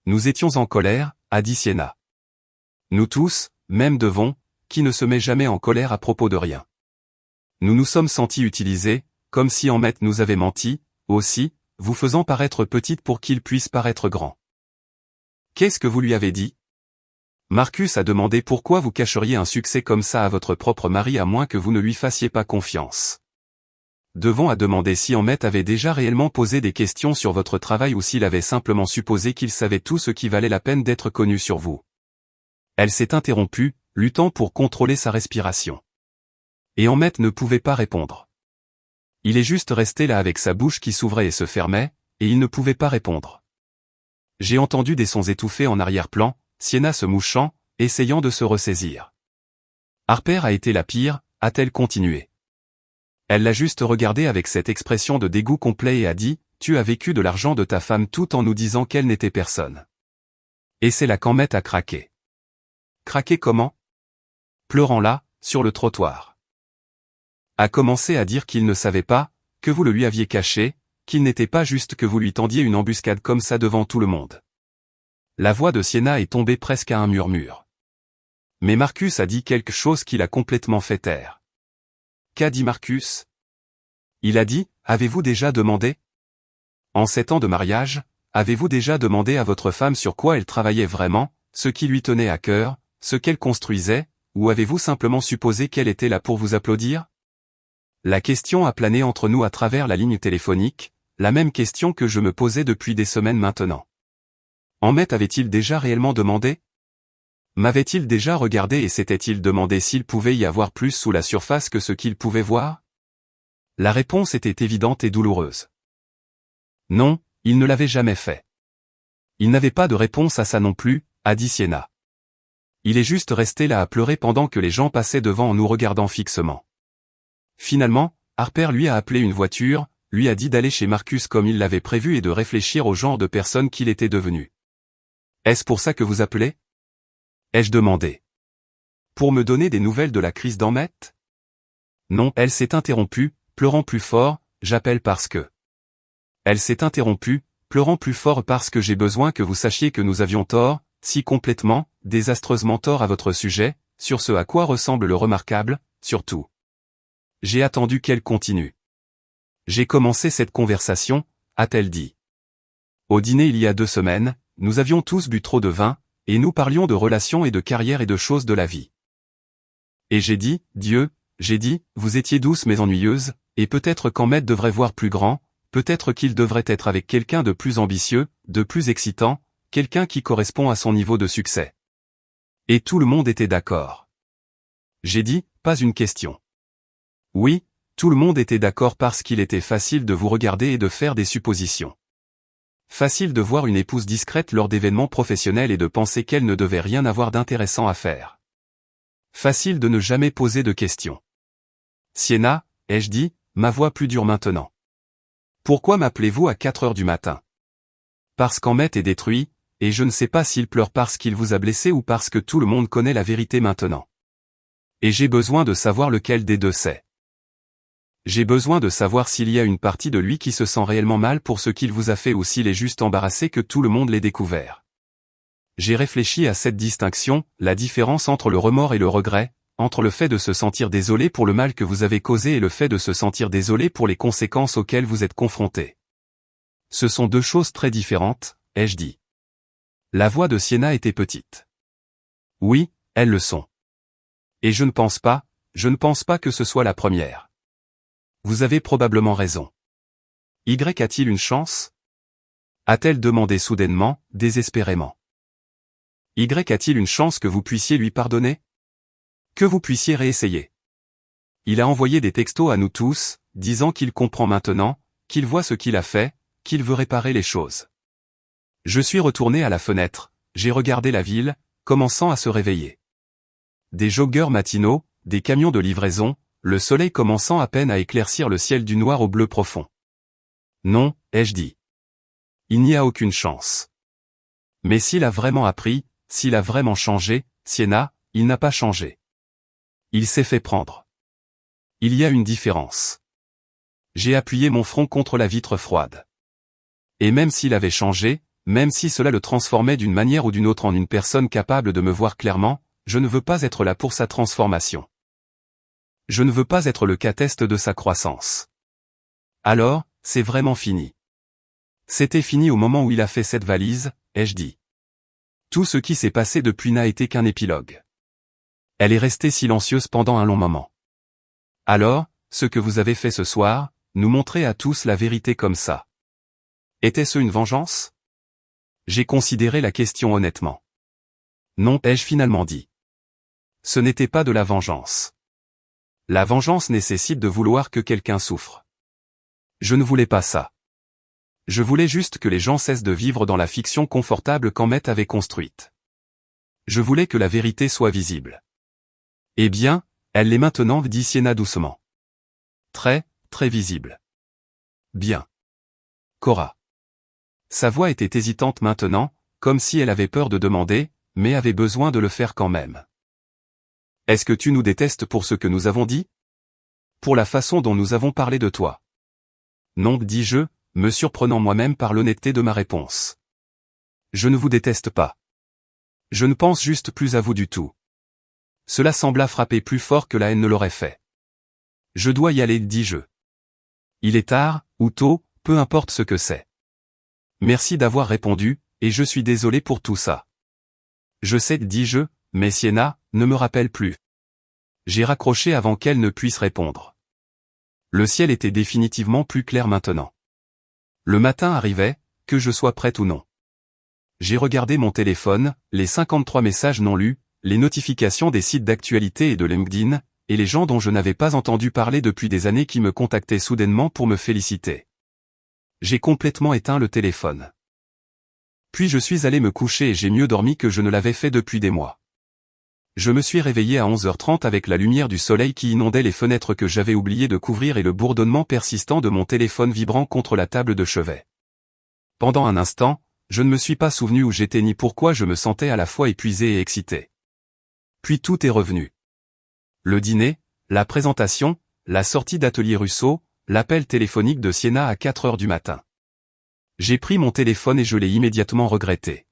Nous étions en colère, a dit Sienna. Nous tous, même Devon, qui ne se met jamais en colère à propos de rien. Nous nous sommes sentis utilisés, comme si Ahmet nous avait menti, aussi, vous faisant paraître petite pour qu'il puisse paraître grand. Qu'est-ce que vous lui avez dit? Marcus a demandé pourquoi vous cacheriez un succès comme ça à votre propre mari à moins que vous ne lui fassiez pas confiance. Devon a demandé si Ahmet avait déjà réellement posé des questions sur votre travail ou s'il avait simplement supposé qu'il savait tout ce qui valait la peine d'être connu sur vous. Elle s'est interrompue, luttant pour contrôler sa respiration. Et Ahmet ne pouvait pas répondre. Il est juste resté là avec sa bouche qui s'ouvrait et se fermait, et il ne pouvait pas répondre. J'ai entendu des sons étouffés en arrière-plan, Sienna se mouchant, essayant de se ressaisir. Harper a été la pire, a-t-elle continué. Elle l'a juste regardé avec cette expression de dégoût complet et a dit, tu as vécu de l'argent de ta femme tout en nous disant qu'elle n'était personne. Et c'est là qu'Ahmet a craqué. Craqué comment? Pleurant là, sur le trottoir. A commencé à dire qu'il ne savait pas, que vous le lui aviez caché, qu'il n'était pas juste que vous lui tendiez une embuscade comme ça devant tout le monde. La voix de Sienna est tombée presque à un murmure. Mais Marcus a dit quelque chose qui l'a complètement fait taire. Qu'a dit Marcus? Il a dit, avez-vous déjà demandé? En 7 ans de mariage, avez-vous déjà demandé à votre femme sur quoi elle travaillait vraiment, ce qui lui tenait à cœur, ce qu'elle construisait, ou avez-vous simplement supposé qu'elle était là pour vous applaudir? La question a plané entre nous à travers la ligne téléphonique, la même question que je me posais depuis des semaines maintenant. Ahmet avait-il déjà réellement demandé? M'avait-il déjà regardé et s'était-il demandé s'il pouvait y avoir plus sous la surface que ce qu'il pouvait voir? La réponse était évidente et douloureuse. Non, il ne l'avait jamais fait. Il n'avait pas de réponse à ça non plus, a dit Sienna. Il est juste resté là à pleurer pendant que les gens passaient devant en nous regardant fixement. Finalement, Harper lui a appelé une voiture, lui a dit d'aller chez Marcus comme il l'avait prévu et de réfléchir au genre de personne qu'il était devenu. Est-ce pour ça que vous appelez? Ai-je demandé. Pour me donner des nouvelles de la crise d'Ahmet? Non, elle s'est interrompue, pleurant plus fort, j'appelle parce que. Elle s'est interrompue, pleurant plus fort parce que j'ai besoin que vous sachiez que nous avions tort, si complètement, désastreusement tort à votre sujet, sur ce à quoi ressemble le remarquable, surtout. J'ai attendu qu'elle continue. J'ai commencé cette conversation, a-t-elle dit. Au dîner il y a 2 semaines, nous avions tous bu trop de vin, et nous parlions de relations et de carrière et de choses de la vie. Et j'ai dit, Dieu, j'ai dit, vous étiez douce mais ennuyeuse, et peut-être qu'Ahmet devrait voir plus grand, peut-être qu'il devrait être avec quelqu'un de plus ambitieux, de plus excitant, quelqu'un qui correspond à son niveau de succès. Et tout le monde était d'accord. J'ai dit, pas une question. Oui, tout le monde était d'accord parce qu'il était facile de vous regarder et de faire des suppositions. Facile de voir une épouse discrète lors d'événements professionnels et de penser qu'elle ne devait rien avoir d'intéressant à faire. Facile de ne jamais poser de questions. Sienna, ai-je dit, ma voix plus dure maintenant. Pourquoi m'appelez-vous à 4 heures du matin? Parce qu'Ahmet est détruit, et je ne sais pas s'il pleure parce qu'il vous a blessé ou parce que tout le monde connaît la vérité maintenant. Et j'ai besoin de savoir lequel des deux c'est. J'ai besoin de savoir s'il y a une partie de lui qui se sent réellement mal pour ce qu'il vous a fait ou s'il est juste embarrassé que tout le monde l'ait découvert. J'ai réfléchi à cette distinction, la différence entre le remords et le regret, entre le fait de se sentir désolé pour le mal que vous avez causé et le fait de se sentir désolé pour les conséquences auxquelles vous êtes confronté. Ce sont 2 choses très différentes, ai-je dit. La voix de Sienna était petite. Oui, elles le sont. Et je ne pense pas que ce soit la première. Vous avez probablement raison. Y a-t-il une chance? A-t-elle demandé soudainement, désespérément. Y a-t-il une chance que vous puissiez lui pardonner? Que vous puissiez réessayer? Il a envoyé des textos à nous tous, disant qu'il comprend maintenant, qu'il voit ce qu'il a fait, qu'il veut réparer les choses. Je suis retourné à la fenêtre, j'ai regardé la ville, commençant à se réveiller. Des joggeurs matinaux, des camions de livraison, le soleil commençant à peine à éclaircir le ciel du noir au bleu profond. Non, ai-je dit. Il n'y a aucune chance. Mais s'il a vraiment appris, s'il a vraiment changé, Sienna, il n'a pas changé. Il s'est fait prendre. Il y a une différence. J'ai appuyé mon front contre la vitre froide. Et même s'il avait changé, même si cela le transformait d'une manière ou d'une autre en une personne capable de me voir clairement, je ne veux pas être là pour sa transformation. Je ne veux pas être le cateste de sa croissance. Alors, c'est vraiment fini. C'était fini au moment où il a fait cette valise, ai-je dit. Tout ce qui s'est passé depuis n'a été qu'un épilogue. Elle est restée silencieuse pendant un long moment. Alors, ce que vous avez fait ce soir, nous montrer à tous la vérité comme ça. Était-ce une vengeance? J'ai considéré la question honnêtement. Non, ai-je finalement dit. Ce n'était pas de la vengeance. La vengeance nécessite de vouloir que quelqu'un souffre. Je ne voulais pas ça. Je voulais juste que les gens cessent de vivre dans la fiction confortable qu'Emmett avait construite. Je voulais que la vérité soit visible. Eh bien, elle l'est maintenant, dit Sienna doucement. Très, très visible. Bien. Cora. Sa voix était hésitante maintenant, comme si elle avait peur de demander, mais avait besoin de le faire quand même. Est-ce que tu nous détestes pour ce que nous avons dit? Pour la façon dont nous avons parlé de toi? Non, dis-je, me surprenant moi-même par l'honnêteté de ma réponse. Je ne vous déteste pas. Je ne pense juste plus à vous du tout. Cela sembla frapper plus fort que la haine ne l'aurait fait. Je dois y aller, dis-je. Il est tard, ou tôt, peu importe ce que c'est. Merci d'avoir répondu, et je suis désolé pour tout ça. Je sais, dis-je, mais Sienna, ne me rappelle plus. J'ai raccroché avant qu'elle ne puisse répondre. Le ciel était définitivement plus clair maintenant. Le matin arrivait, que je sois prête ou non. J'ai regardé mon téléphone, les 53 messages non lus, les notifications des sites d'actualité et de LinkedIn, et les gens dont je n'avais pas entendu parler depuis des années qui me contactaient soudainement pour me féliciter. J'ai complètement éteint le téléphone. Puis je suis allé me coucher et j'ai mieux dormi que je ne l'avais fait depuis des mois. Je me suis réveillé à 11h30 avec la lumière du soleil qui inondait les fenêtres que j'avais oublié de couvrir et le bourdonnement persistant de mon téléphone vibrant contre la table de chevet. Pendant un instant, je ne me suis pas souvenu où j'étais ni pourquoi je me sentais à la fois épuisé et excité. Puis tout est revenu. Le dîner, la présentation, la sortie d'Atelier Russo, l'appel téléphonique de Sienna à 4h du matin. J'ai pris mon téléphone et je l'ai immédiatement regretté.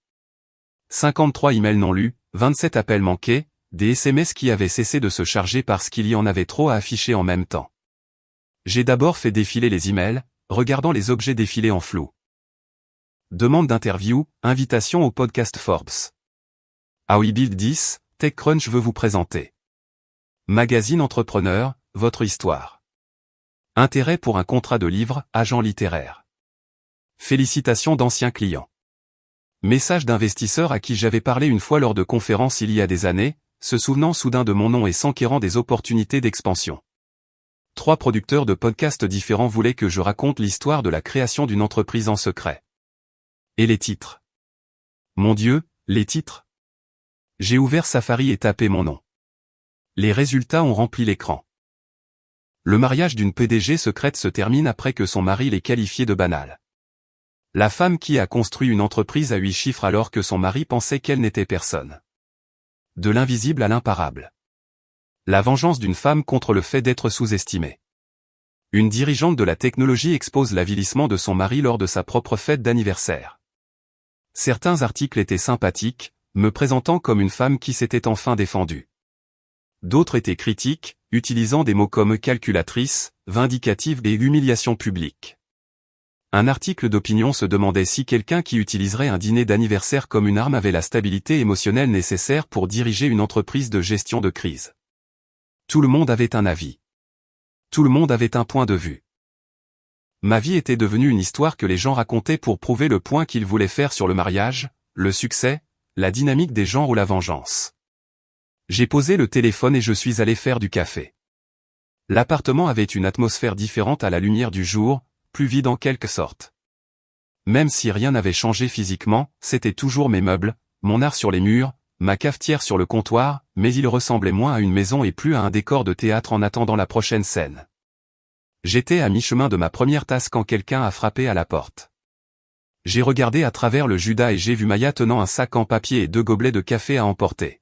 53 emails non lus, 27 appels manqués, des SMS qui avaient cessé de se charger parce qu'il y en avait trop à afficher en même temps. J'ai d'abord fait défiler les emails, regardant les objets défiler en flou. Demande d'interview, invitation au podcast Forbes. Ah oui Build 10, TechCrunch veut vous présenter. Magazine Entrepreneur, votre histoire. Intérêt pour un contrat de livre, agent littéraire. Félicitations d'anciens clients. Message d'investisseur à qui j'avais parlé une fois lors de conférences il y a des années, se souvenant soudain de mon nom et s'enquérant des opportunités d'expansion. 3 producteurs de podcasts différents voulaient que je raconte l'histoire de la création d'une entreprise en secret. Et les titres. Mon Dieu, les titres. J'ai ouvert Safari et tapé mon nom. Les résultats ont rempli l'écran. Le mariage d'une PDG secrète se termine après que son mari l'ait qualifié de banal. La femme qui a construit une entreprise à 8 chiffres alors que son mari pensait qu'elle n'était personne. De l'invisible à l'imparable. La vengeance d'une femme contre le fait d'être sous-estimée. Une dirigeante de la technologie expose l'avilissement de son mari lors de sa propre fête d'anniversaire. Certains articles étaient sympathiques, me présentant comme une femme qui s'était enfin défendue. D'autres étaient critiques, utilisant des mots comme calculatrice, vindicative et humiliation publique. Un article d'opinion se demandait si quelqu'un qui utiliserait un dîner d'anniversaire comme une arme avait la stabilité émotionnelle nécessaire pour diriger une entreprise de gestion de crise. Tout le monde avait un avis. Tout le monde avait un point de vue. Ma vie était devenue une histoire que les gens racontaient pour prouver le point qu'ils voulaient faire sur le mariage, le succès, la dynamique des genres ou la vengeance. J'ai posé le téléphone et je suis allé faire du café. L'appartement avait une atmosphère différente à la lumière du jour, plus vide en quelque sorte. Même si rien n'avait changé physiquement, c'était toujours mes meubles, mon art sur les murs, ma cafetière sur le comptoir, mais il ressemblait moins à une maison et plus à un décor de théâtre en attendant la prochaine scène. J'étais à mi-chemin de ma première tasse quand quelqu'un a frappé à la porte. J'ai regardé à travers le Judas et j'ai vu Maya tenant un sac en papier et 2 gobelets de café à emporter.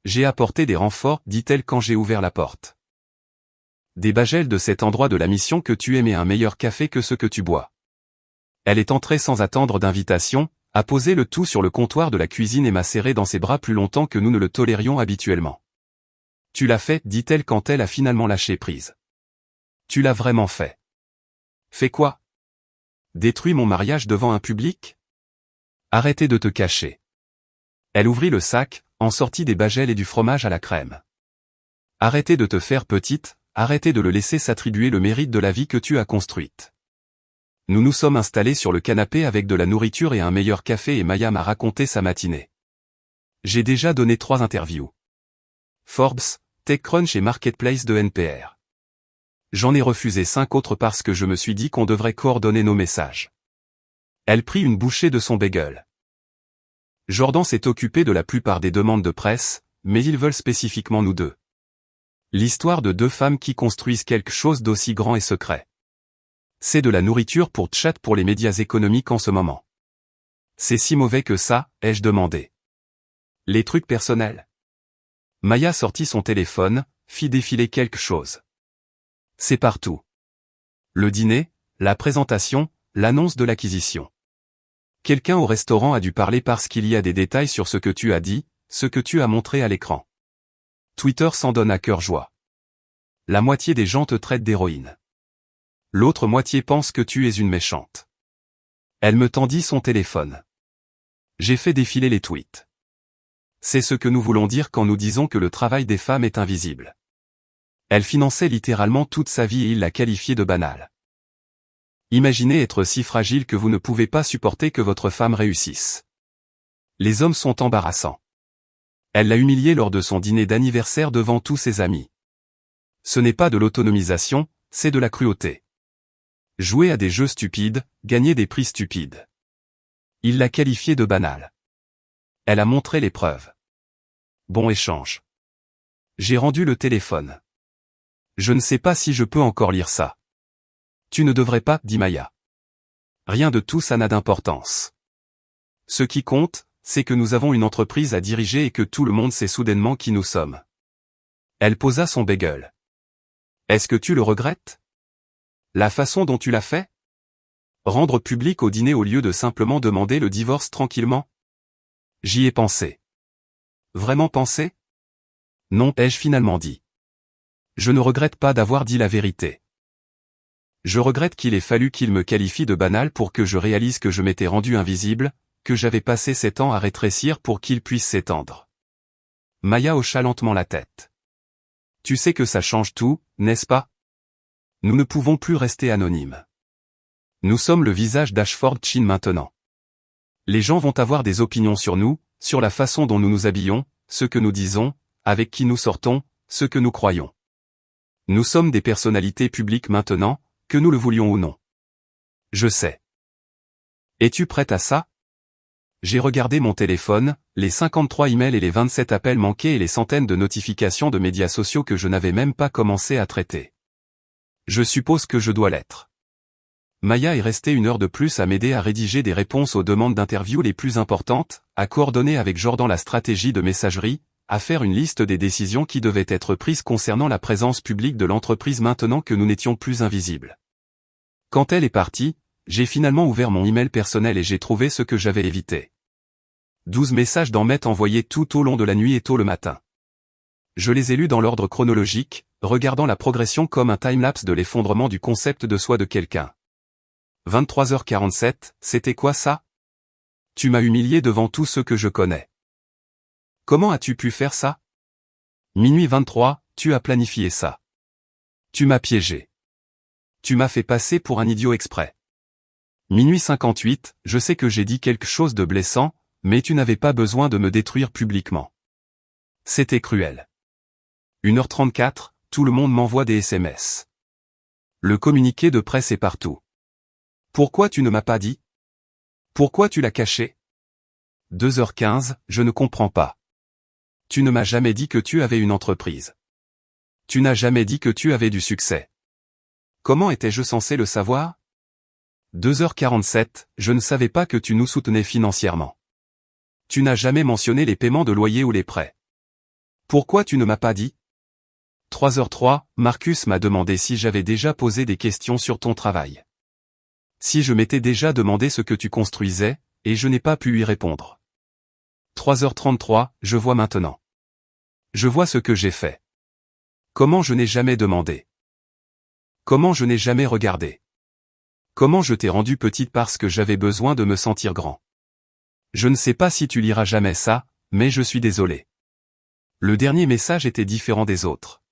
J'ai apporté des renforts, dit-elle quand j'ai ouvert la porte. Des bagels de cet endroit de la mission que tu aimais un meilleur café que ce que tu bois. Elle est entrée sans attendre d'invitation, a posé le tout sur le comptoir de la cuisine et m'a serré dans ses bras plus longtemps que nous ne le tolérions habituellement. Tu l'as fait, dit-elle quand elle a finalement lâché prise. Tu l'as vraiment fait. Fais quoi? Détruis mon mariage devant un public? Arrêtez de te cacher. Elle ouvrit le sac, en sortit des bagels et du fromage à la crème. Arrêtez de te faire petite, arrêtez de le laisser s'attribuer le mérite de la vie que tu as construite. Nous nous sommes installés sur le canapé avec de la nourriture et un meilleur café et Maya m'a raconté sa matinée. J'ai déjà donné 3 interviews. Forbes, TechCrunch et Marketplace de NPR. J'en ai refusé 5 autres parce que je me suis dit qu'on devrait coordonner nos messages. Elle prit une bouchée de son bagel. Jordan s'est occupé de la plupart des demandes de presse, mais ils veulent spécifiquement nous deux. L'histoire de 2 femmes qui construisent quelque chose d'aussi grand et secret. C'est de la nourriture pour chat pour les médias économiques en ce moment. C'est si mauvais que ça, ai-je demandé. Les trucs personnels. Maya sortit son téléphone, fit défiler quelque chose. C'est partout. Le dîner, la présentation, l'annonce de l'acquisition. Quelqu'un au restaurant a dû parler parce qu'il y a des détails sur ce que tu as dit, ce que tu as montré à l'écran. Twitter s'en donne à cœur joie. La moitié des gens te traitent d'héroïne. L'autre moitié pense que tu es une méchante. Elle me tendit son téléphone. J'ai fait défiler les tweets. C'est ce que nous voulons dire quand nous disons que le travail des femmes est invisible. Elle finançait littéralement toute sa vie et il l'a qualifiée de banale. Imaginez être si fragile que vous ne pouvez pas supporter que votre femme réussisse. Les hommes sont embarrassants. Elle l'a humilié lors de son dîner d'anniversaire devant tous ses amis. Ce n'est pas de l'autonomisation, c'est de la cruauté. Jouer à des jeux stupides, gagner des prix stupides. Il l'a qualifiée de banale. Elle a montré les preuves. Bon échange. J'ai rendu le téléphone. Je ne sais pas si je peux encore lire ça. Tu ne devrais pas, dit Maya. Rien de tout ça n'a d'importance. Ce qui compte, c'est que nous avons une entreprise à diriger et que tout le monde sait soudainement qui nous sommes. Elle posa son bagel. Est-ce que tu le regrettes? La façon dont tu l'as fait? Rendre public au dîner au lieu de simplement demander le divorce tranquillement? J'y ai pensé. Vraiment pensé? Non, ai-je finalement dit. Je ne regrette pas d'avoir dit la vérité. Je regrette qu'il ait fallu qu'il me qualifie de banal pour que je réalise que je m'étais rendu invisible, que j'avais passé 7 ans à rétrécir pour qu'il puisse s'étendre. Maya hocha lentement la tête. Tu sais que ça change tout, n'est-ce pas? Nous ne pouvons plus rester anonymes. Nous sommes le visage d'Ashford Chin maintenant. Les gens vont avoir des opinions sur nous, sur la façon dont nous nous habillons, ce que nous disons, avec qui nous sortons, ce que nous croyons. Nous sommes des personnalités publiques maintenant, que nous le voulions ou non. Je sais. Es-tu prête à ça? J'ai regardé mon téléphone, les 53 emails et les 27 appels manqués et les centaines de notifications de médias sociaux que je n'avais même pas commencé à traiter. Je suppose que je dois l'être. Maya est restée 1 heure de plus à m'aider à rédiger des réponses aux demandes d'interview les plus importantes, à coordonner avec Jordan la stratégie de messagerie, à faire une liste des décisions qui devaient être prises concernant la présence publique de l'entreprise maintenant que nous n'étions plus invisibles. Quand elle est partie, j'ai finalement ouvert mon email personnel et j'ai trouvé ce que j'avais évité. 12 messages d'Emmett envoyés tout au long de la nuit et tôt le matin. Je les ai lus dans l'ordre chronologique, regardant la progression comme un timelapse de l'effondrement du concept de soi de quelqu'un. 23h47, c'était quoi ça? Tu m'as humilié devant tous ceux que je connais. Comment as-tu pu faire ça? Minuit 23, tu as planifié ça. Tu m'as piégé. Tu m'as fait passer pour un idiot exprès. Minuit 58, je sais que j'ai dit quelque chose de blessant, mais tu n'avais pas besoin de me détruire publiquement. C'était cruel. 1h34, tout le monde m'envoie des SMS. Le communiqué de presse est partout. Pourquoi tu ne m'as pas dit? Pourquoi tu l'as caché? 2h15, je ne comprends pas. Tu ne m'as jamais dit que tu avais une entreprise. Tu n'as jamais dit que tu avais du succès. Comment étais-je censé le savoir? 2h47, je ne savais pas que tu nous soutenais financièrement. Tu n'as jamais mentionné les paiements de loyer ou les prêts. Pourquoi tu ne m'as pas dit? 3h03, Marcus m'a demandé si j'avais déjà posé des questions sur ton travail. Si je m'étais déjà demandé ce que tu construisais, et je n'ai pas pu lui répondre. 3h33, je vois maintenant. Je vois ce que j'ai fait. Comment je n'ai jamais demandé? Comment je n'ai jamais regardé? Comment je t'ai rendu petite parce que j'avais besoin de me sentir grand? Je ne sais pas si tu liras jamais ça, mais je suis désolé. Le dernier message était différent des autres.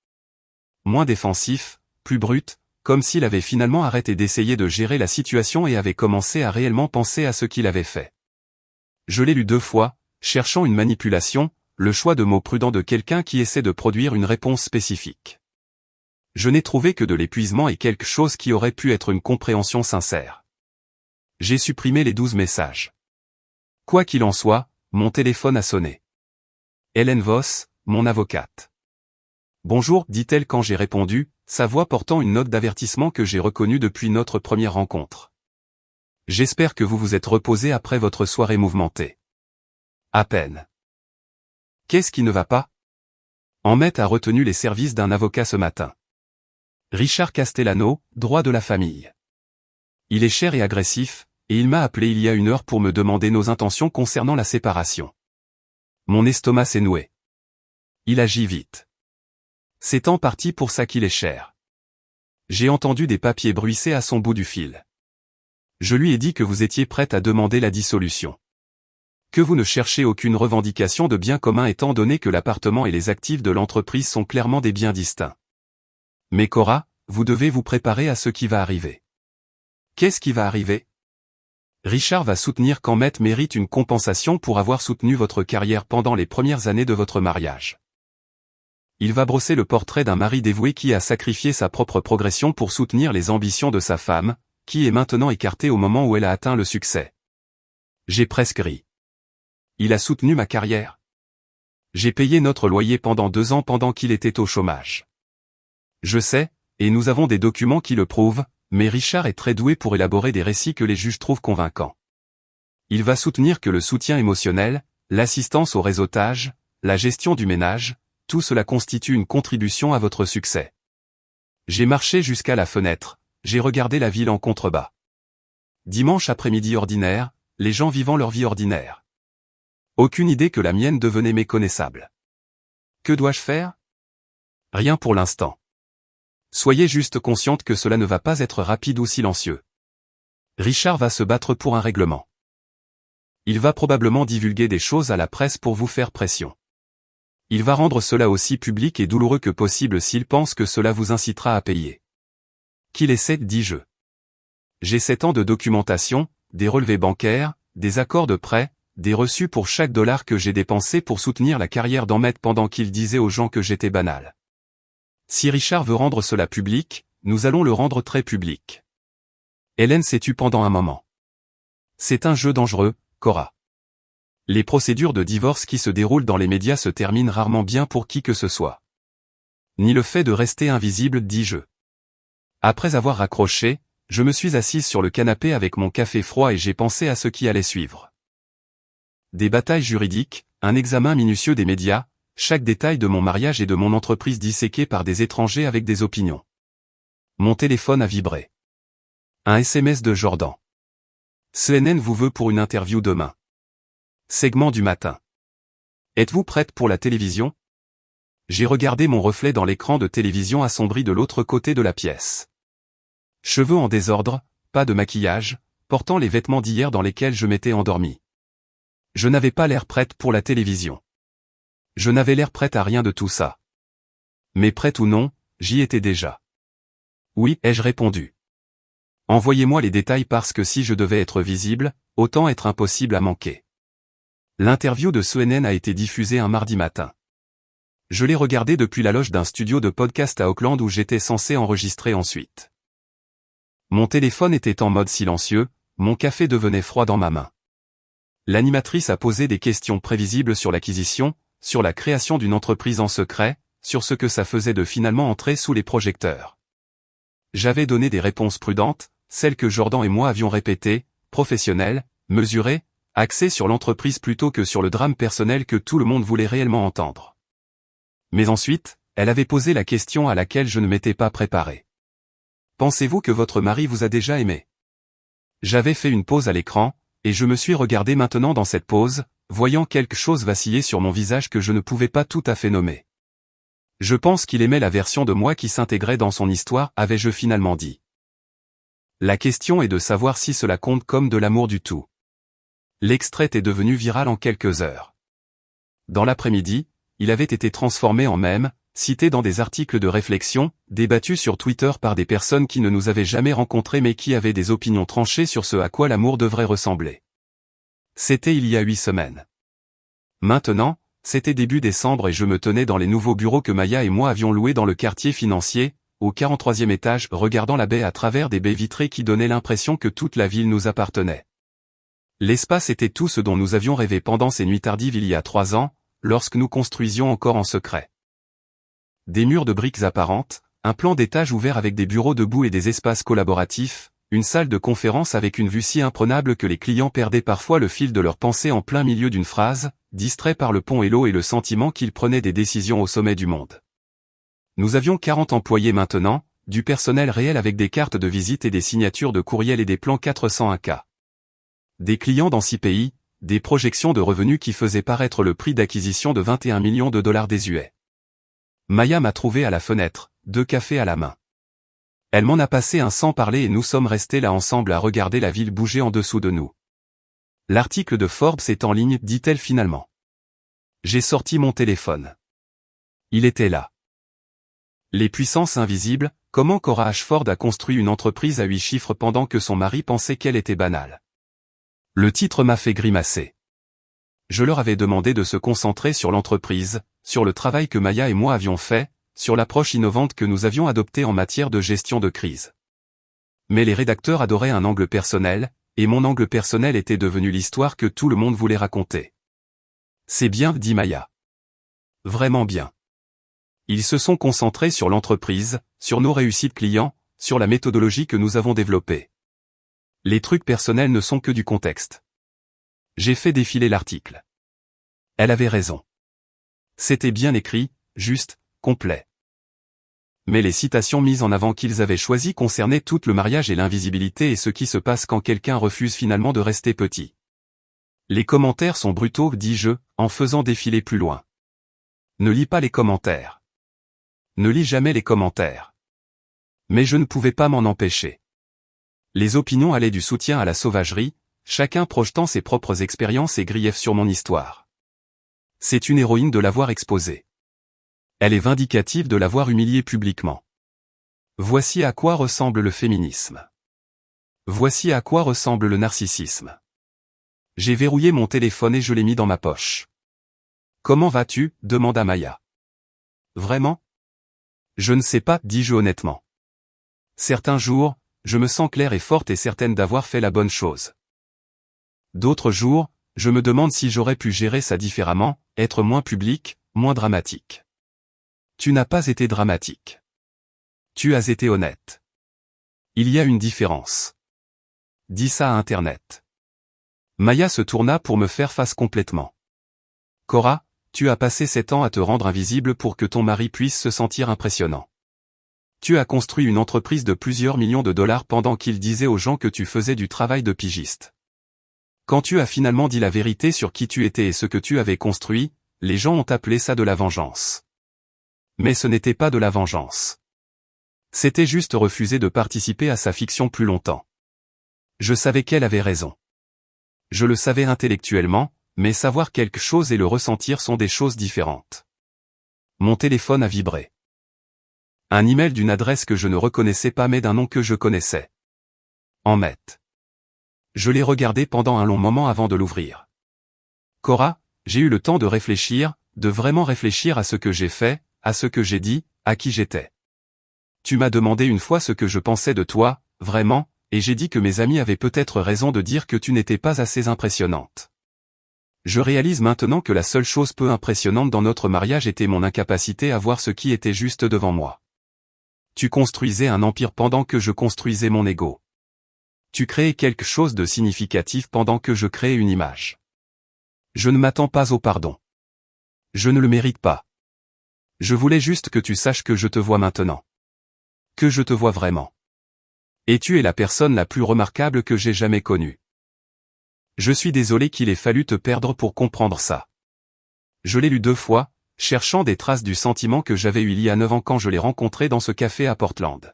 Moins défensif, plus brut, comme s'il avait finalement arrêté d'essayer de gérer la situation et avait commencé à réellement penser à ce qu'il avait fait. Je l'ai lu 2 fois, cherchant une manipulation, le choix de mots prudents de quelqu'un qui essaie de produire une réponse spécifique. Je n'ai trouvé que de l'épuisement et quelque chose qui aurait pu être une compréhension sincère. J'ai supprimé les 12 messages. Quoi qu'il en soit, mon téléphone a sonné. Hélène Voss, mon avocate. Bonjour, dit-elle quand j'ai répondu, sa voix portant une note d'avertissement que j'ai reconnue depuis notre première rencontre. J'espère que vous vous êtes reposé après votre soirée mouvementée. À peine. Qu'est-ce qui ne va pas? Ahmet a retenu les services d'un avocat ce matin. Richard Castellano, droit de la famille. Il est cher et agressif, et il m'a appelé il y a 1 heure pour me demander nos intentions concernant la séparation. Mon estomac s'est noué. Il agit vite. C'est en partie pour ça qu'il est cher. J'ai entendu des papiers bruisser à son bout du fil. Je lui ai dit que vous étiez prête à demander la dissolution. Que vous ne cherchez aucune revendication de bien commun étant donné que l'appartement et les actifs de l'entreprise sont clairement des biens distincts. Mais Cora, vous devez vous préparer à ce qui va arriver. Qu'est-ce qui va arriver? Richard va soutenir qu'Ahmet mérite une compensation pour avoir soutenu votre carrière pendant les premières années de votre mariage. Il va brosser le portrait d'un mari dévoué qui a sacrifié sa propre progression pour soutenir les ambitions de sa femme, qui est maintenant écartée au moment où elle a atteint le succès. J'ai presque ri. Il a soutenu ma carrière. J'ai payé notre loyer pendant 2 ans pendant qu'il était au chômage. Je sais, et nous avons des documents qui le prouvent, mais Richard est très doué pour élaborer des récits que les juges trouvent convaincants. Il va soutenir que le soutien émotionnel, l'assistance au réseautage, la gestion du ménage, tout cela constitue une contribution à votre succès. J'ai marché jusqu'à la fenêtre, j'ai regardé la ville en contrebas. Dimanche après-midi ordinaire, les gens vivant leur vie ordinaire. Aucune idée que la mienne devenait méconnaissable. Que dois-je faire? Rien pour l'instant. Soyez juste consciente que cela ne va pas être rapide ou silencieux. Richard va se battre pour un règlement. Il va probablement divulguer des choses à la presse pour vous faire pression. Il va rendre cela aussi public et douloureux que possible s'il pense que cela vous incitera à payer. Qu'il essaie, dis-je. J'ai 7 ans de documentation, des relevés bancaires, des accords de prêt, des reçus pour chaque dollar que j'ai dépensé pour soutenir la carrière d'Ahmet pendant qu'il disait aux gens que j'étais banal. Si Richard veut rendre cela public, nous allons le rendre très public. Hélène s'est tue pendant un moment. C'est un jeu dangereux, Cora. Les procédures de divorce qui se déroulent dans les médias se terminent rarement bien pour qui que ce soit. Ni le fait de rester invisible, dis-je. Après avoir raccroché, je me suis assise sur le canapé avec mon café froid et j'ai pensé à ce qui allait suivre. Des batailles juridiques, un examen minutieux des médias, chaque détail de mon mariage et de mon entreprise disséqué par des étrangers avec des opinions. Mon téléphone a vibré. Un SMS de Jordan. CNN vous veut pour une interview demain. Segment du matin. Êtes-vous prête pour la télévision? J'ai regardé mon reflet dans l'écran de télévision assombri de l'autre côté de la pièce. Cheveux en désordre, pas de maquillage, portant les vêtements d'hier dans lesquels je m'étais endormi. Je n'avais pas l'air prête pour la télévision. Je n'avais l'air prête à rien de tout ça. Mais prête ou non, j'y étais déjà. Oui, ai-je répondu. Envoyez-moi les détails parce que si je devais être visible, autant être impossible à manquer. L'interview de CNN a été diffusée un mardi matin. Je l'ai regardée depuis la loge d'un studio de podcast à Auckland où j'étais censé enregistrer ensuite. Mon téléphone était en mode silencieux, mon café devenait froid dans ma main. L'animatrice a posé des questions prévisibles sur l'acquisition, sur la création d'une entreprise en secret, sur ce que ça faisait de finalement entrer sous les projecteurs. J'avais donné des réponses prudentes, celles que Jordan et moi avions répétées, professionnelles, mesurées, axées sur l'entreprise plutôt que sur le drame personnel que tout le monde voulait réellement entendre. Mais ensuite, elle avait posé la question à laquelle je ne m'étais pas préparé. Pensez-vous que votre mari vous a déjà aimé? J'avais fait une pause à l'écran, et je me suis regardé maintenant dans cette pause, voyant quelque chose vaciller sur mon visage que je ne pouvais pas tout à fait nommer. Je pense qu'il aimait la version de moi qui s'intégrait dans son histoire, avais-je finalement dit. La question est de savoir si cela compte comme de l'amour du tout. L'extrait est devenu viral en quelques heures. Dans l'après-midi, il avait été transformé en mème, cité dans des articles de réflexion, débattus sur Twitter par des personnes qui ne nous avaient jamais rencontrés mais qui avaient des opinions tranchées sur ce à quoi l'amour devrait ressembler. C'était il y a 8 semaines. Maintenant, c'était début décembre et je me tenais dans les nouveaux bureaux que Maya et moi avions loués dans le quartier financier, au 43e étage, regardant la baie à travers des baies vitrées qui donnaient l'impression que toute la ville nous appartenait. L'espace était tout ce dont nous avions rêvé pendant ces nuits tardives il y a 3 ans, lorsque nous construisions encore en secret. Des murs de briques apparentes, un plan d'étage ouvert avec des bureaux debout et des espaces collaboratifs, une salle de conférence avec une vue si imprenable que les clients perdaient parfois le fil de leurs pensées en plein milieu d'une phrase, distraits par le pont et l'eau et le sentiment qu'ils prenaient des décisions au sommet du monde. Nous avions 40 employés maintenant, du personnel réel avec des cartes de visite et des signatures de courriel et des plans 401K. Des clients dans 6 pays, des projections de revenus qui faisaient paraître le prix d'acquisition de 21 millions de dollars désuets. Maya m'a trouvé à la fenêtre, 2 cafés à la main. Elle m'en a passé un sans parler et nous sommes restés là ensemble à regarder la ville bouger en dessous de nous. L'article de Forbes est en ligne, dit-elle finalement. J'ai sorti mon téléphone. Il était là. Les puissances invisibles, comment Cora Ashford a construit une entreprise à 8 chiffres pendant que son mari pensait qu'elle était banale. Le titre m'a fait grimacer. Je leur avais demandé de se concentrer sur l'entreprise, sur le travail que Maya et moi avions fait, sur l'approche innovante que nous avions adoptée en matière de gestion de crise. Mais les rédacteurs adoraient un angle personnel, et mon angle personnel était devenu l'histoire que tout le monde voulait raconter. C'est bien, dit Maya. Vraiment bien. Ils se sont concentrés sur l'entreprise, sur nos réussites clients, sur la méthodologie que nous avons développée. Les trucs personnels ne sont que du contexte. J'ai fait défiler l'article. Elle avait raison. C'était bien écrit, juste, complet. Mais les citations mises en avant qu'ils avaient choisies concernaient tout le mariage et l'invisibilité et ce qui se passe quand quelqu'un refuse finalement de rester petit. Les commentaires sont brutaux, dis-je, en faisant défiler plus loin. Ne lis pas les commentaires. Ne lis jamais les commentaires. Mais je ne pouvais pas m'en empêcher. Les opinions allaient du soutien à la sauvagerie, chacun projetant ses propres expériences et griefs sur mon histoire. C'est une héroïne de l'avoir exposée. Elle est vindicative de l'avoir humiliée publiquement. Voici à quoi ressemble le féminisme. Voici à quoi ressemble le narcissisme. J'ai verrouillé mon téléphone et je l'ai mis dans ma poche. Comment vas-tu? Demanda Maya. Vraiment? Je ne sais pas, dis-je honnêtement. Certains jours, je me sens claire et forte et certaine d'avoir fait la bonne chose. D'autres jours, je me demande si j'aurais pu gérer ça différemment, être moins public, moins dramatique. Tu n'as pas été dramatique. Tu as été honnête. Il y a une différence. Dis ça à Internet. Maya se tourna pour me faire face complètement. Cora, tu as passé 7 ans à te rendre invisible pour que ton mari puisse se sentir impressionnant. Tu as construit une entreprise de plusieurs millions de dollars pendant qu'il disait aux gens que tu faisais du travail de pigiste. Quand tu as finalement dit la vérité sur qui tu étais et ce que tu avais construit, les gens ont appelé ça de la vengeance. Mais ce n'était pas de la vengeance. C'était juste refuser de participer à sa fiction plus longtemps. Je savais qu'elle avait raison. Je le savais intellectuellement, mais savoir quelque chose et le ressentir sont des choses différentes. Mon téléphone a vibré. Un email d'une adresse que je ne reconnaissais pas mais d'un nom que je connaissais. Emmett. Je l'ai regardé pendant un long moment avant de l'ouvrir. Cora, j'ai eu le temps de réfléchir, de vraiment réfléchir à ce que j'ai fait, à ce que j'ai dit, à qui j'étais. Tu m'as demandé une fois ce que je pensais de toi, vraiment, et j'ai dit que mes amis avaient peut-être raison de dire que tu n'étais pas assez impressionnante. Je réalise maintenant que la seule chose peu impressionnante dans notre mariage était mon incapacité à voir ce qui était juste devant moi. Tu construisais un empire pendant que je construisais mon ego. Tu créais quelque chose de significatif pendant que je créais une image. Je ne m'attends pas au pardon. Je ne le mérite pas. Je voulais juste que tu saches que je te vois maintenant. Que je te vois vraiment. Et tu es la personne la plus remarquable que j'ai jamais connue. Je suis désolé qu'il ait fallu te perdre pour comprendre ça. Je l'ai lu 2 fois, cherchant des traces du sentiment que j'avais eu il y a 9 ans quand je l'ai rencontré dans ce café à Portland.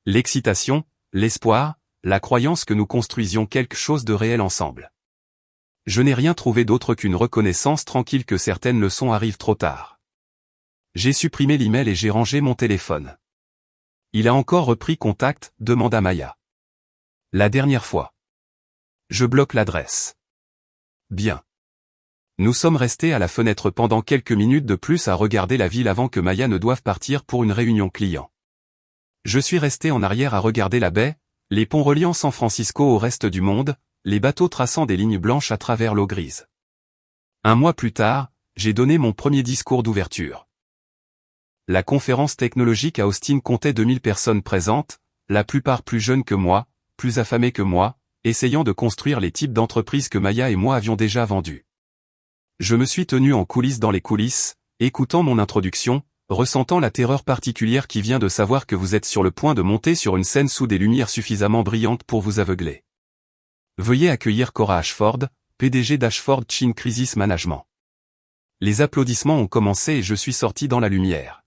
L'excitation, l'espoir, la croyance que nous construisions quelque chose de réel ensemble. Je n'ai rien trouvé d'autre qu'une reconnaissance tranquille que certaines leçons arrivent trop tard. J'ai supprimé l'email et j'ai rangé mon téléphone. Il a encore repris contact, demanda Maya. La dernière fois. Je bloque l'adresse. Bien. Nous sommes restés à la fenêtre pendant quelques minutes de plus à regarder la ville avant que Maya ne doive partir pour une réunion client. Je suis resté en arrière à regarder la baie, les ponts reliant San Francisco au reste du monde, les bateaux traçant des lignes blanches à travers l'eau grise. 1 mois plus tard, j'ai donné mon premier discours d'ouverture. La conférence technologique à Austin comptait 2000 personnes présentes, la plupart plus jeunes que moi, plus affamées que moi, essayant de construire les types d'entreprises que Maya et moi avions déjà vendues. Je me suis tenu en coulisses dans les coulisses, écoutant mon introduction, ressentant la terreur particulière qui vient de savoir que vous êtes sur le point de monter sur une scène sous des lumières suffisamment brillantes pour vous aveugler. Veuillez accueillir Cora Ashford, PDG d'Ashford Chin Crisis Management. Les applaudissements ont commencé et je suis sorti dans la lumière.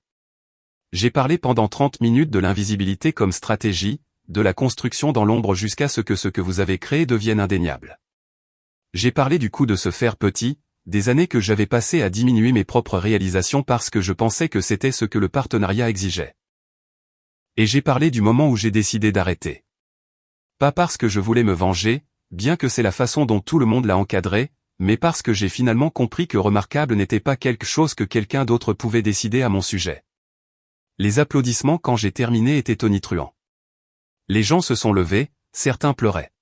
J'ai parlé pendant 30 minutes de l'invisibilité comme stratégie, de la construction dans l'ombre jusqu'à ce que vous avez créé devienne indéniable. J'ai parlé du coup de se faire petit, des années que j'avais passées à diminuer mes propres réalisations parce que je pensais que c'était ce que le partenariat exigeait. Et j'ai parlé du moment où j'ai décidé d'arrêter. Pas parce que je voulais me venger, bien que c'est la façon dont tout le monde l'a encadré, mais parce que j'ai finalement compris que remarquable n'était pas quelque chose que quelqu'un d'autre pouvait décider à mon sujet. Les applaudissements quand j'ai terminé étaient tonitruants. Les gens se sont levés, certains pleuraient.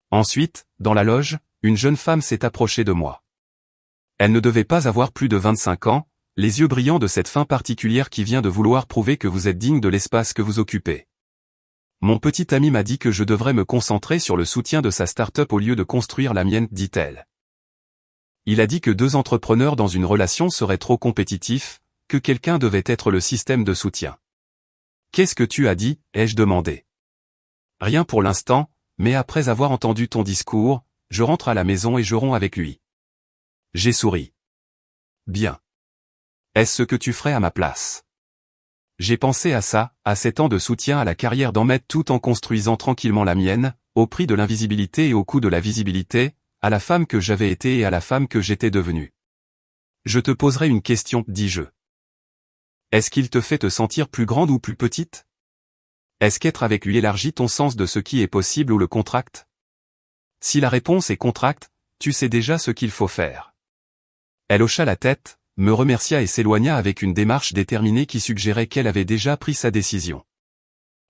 Ensuite, dans la loge, une jeune femme s'est approchée de moi. Elle ne devait pas avoir plus de 25 ans, les yeux brillants de cette fin particulière qui vient de vouloir prouver que vous êtes digne de l'espace que vous occupez. Mon petit ami m'a dit que je devrais me concentrer sur le soutien de sa start-up au lieu de construire la mienne, dit-elle. Il a dit que 2 entrepreneurs dans une relation seraient trop compétitifs, que quelqu'un devait être le système de soutien. Qu'est-ce que tu as dit, ai-je demandé. Rien pour l'instant, mais après avoir entendu ton discours, je rentre à la maison et je romps avec lui. J'ai souri. Bien. Est-ce ce que tu ferais à ma place? J'ai pensé à ça, à 7 ans de soutien à la carrière d'Ahmed tout en construisant tranquillement la mienne, au prix de l'invisibilité et au coût de la visibilité, à la femme que j'avais été et à la femme que j'étais devenue. Je te poserai une question, dis-je. Est-ce qu'il te fait te sentir plus grande ou plus petite? Est-ce qu'être avec lui élargit ton sens de ce qui est possible ou le contracte? Si la réponse est contracte, tu sais déjà ce qu'il faut faire. Elle hocha la tête, me remercia et s'éloigna avec une démarche déterminée qui suggérait qu'elle avait déjà pris sa décision.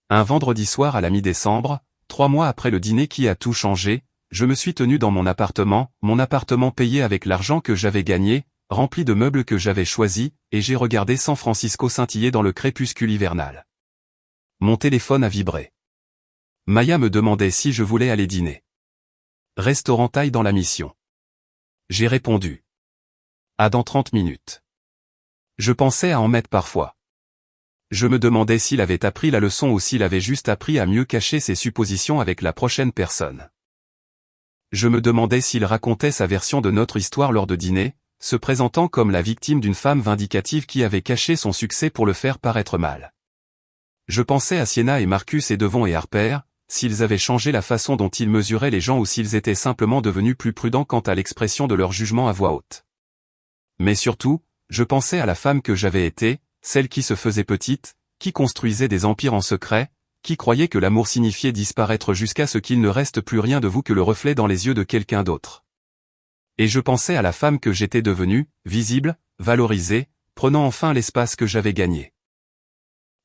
Un vendredi soir à la mi-décembre, 3 mois après le dîner qui a tout changé, je me suis tenu dans mon appartement payé avec l'argent que j'avais gagné, rempli de meubles que j'avais choisis, et j'ai regardé San Francisco scintiller dans le crépuscule hivernal. Mon téléphone a vibré. Maya me demandait si je voulais aller dîner. Restaurant Thaï dans la mission. J'ai répondu. À dans 30 minutes. Je pensais à en mettre parfois. Je me demandais s'il avait appris la leçon ou s'il avait juste appris à mieux cacher ses suppositions avec la prochaine personne. Je me demandais s'il racontait sa version de notre histoire lors de dîner, se présentant comme la victime d'une femme vindicative qui avait caché son succès pour le faire paraître mal. Je pensais à Sienna et Marcus et Devon et Harper, s'ils avaient changé la façon dont ils mesuraient les gens ou s'ils étaient simplement devenus plus prudents quant à l'expression de leur jugement à voix haute. Mais surtout, je pensais à la femme que j'avais été, celle qui se faisait petite, qui construisait des empires en secret, qui croyait que l'amour signifiait disparaître jusqu'à ce qu'il ne reste plus rien de vous que le reflet dans les yeux de quelqu'un d'autre. Et je pensais à la femme que j'étais devenue, visible, valorisée, prenant enfin l'espace que j'avais gagné.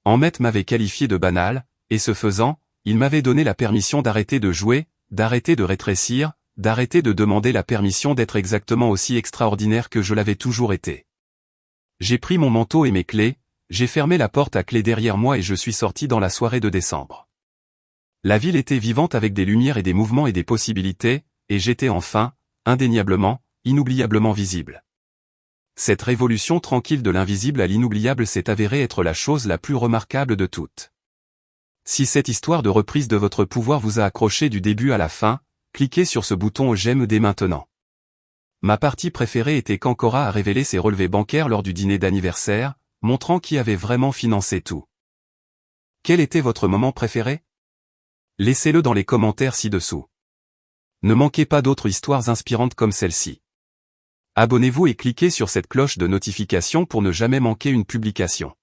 Ahmed m'avait qualifié de banal, et ce faisant, il m'avait donné la permission d'arrêter de jouer, d'arrêter de rétrécir, d'arrêter de demander la permission d'être exactement aussi extraordinaire que je l'avais toujours été. J'ai pris mon manteau et mes clés, j'ai fermé la porte à clé derrière moi et je suis sorti dans la soirée de décembre. La ville était vivante avec des lumières et des mouvements et des possibilités, et j'étais enfin, indéniablement, inoubliablement visible. Cette révolution tranquille de l'invisible à l'inoubliable s'est avérée être la chose la plus remarquable de toutes. Si cette histoire de reprise de votre pouvoir vous a accroché du début à la fin, cliquez sur ce bouton j'aime dès maintenant. Ma partie préférée était quand Cora a révélé ses relevés bancaires lors du dîner d'anniversaire, montrant qui avait vraiment financé tout. Quel était votre moment préféré? Laissez-le dans les commentaires ci-dessous. Ne manquez pas d'autres histoires inspirantes comme celle-ci. Abonnez-vous et cliquez sur cette cloche de notification pour ne jamais manquer une publication.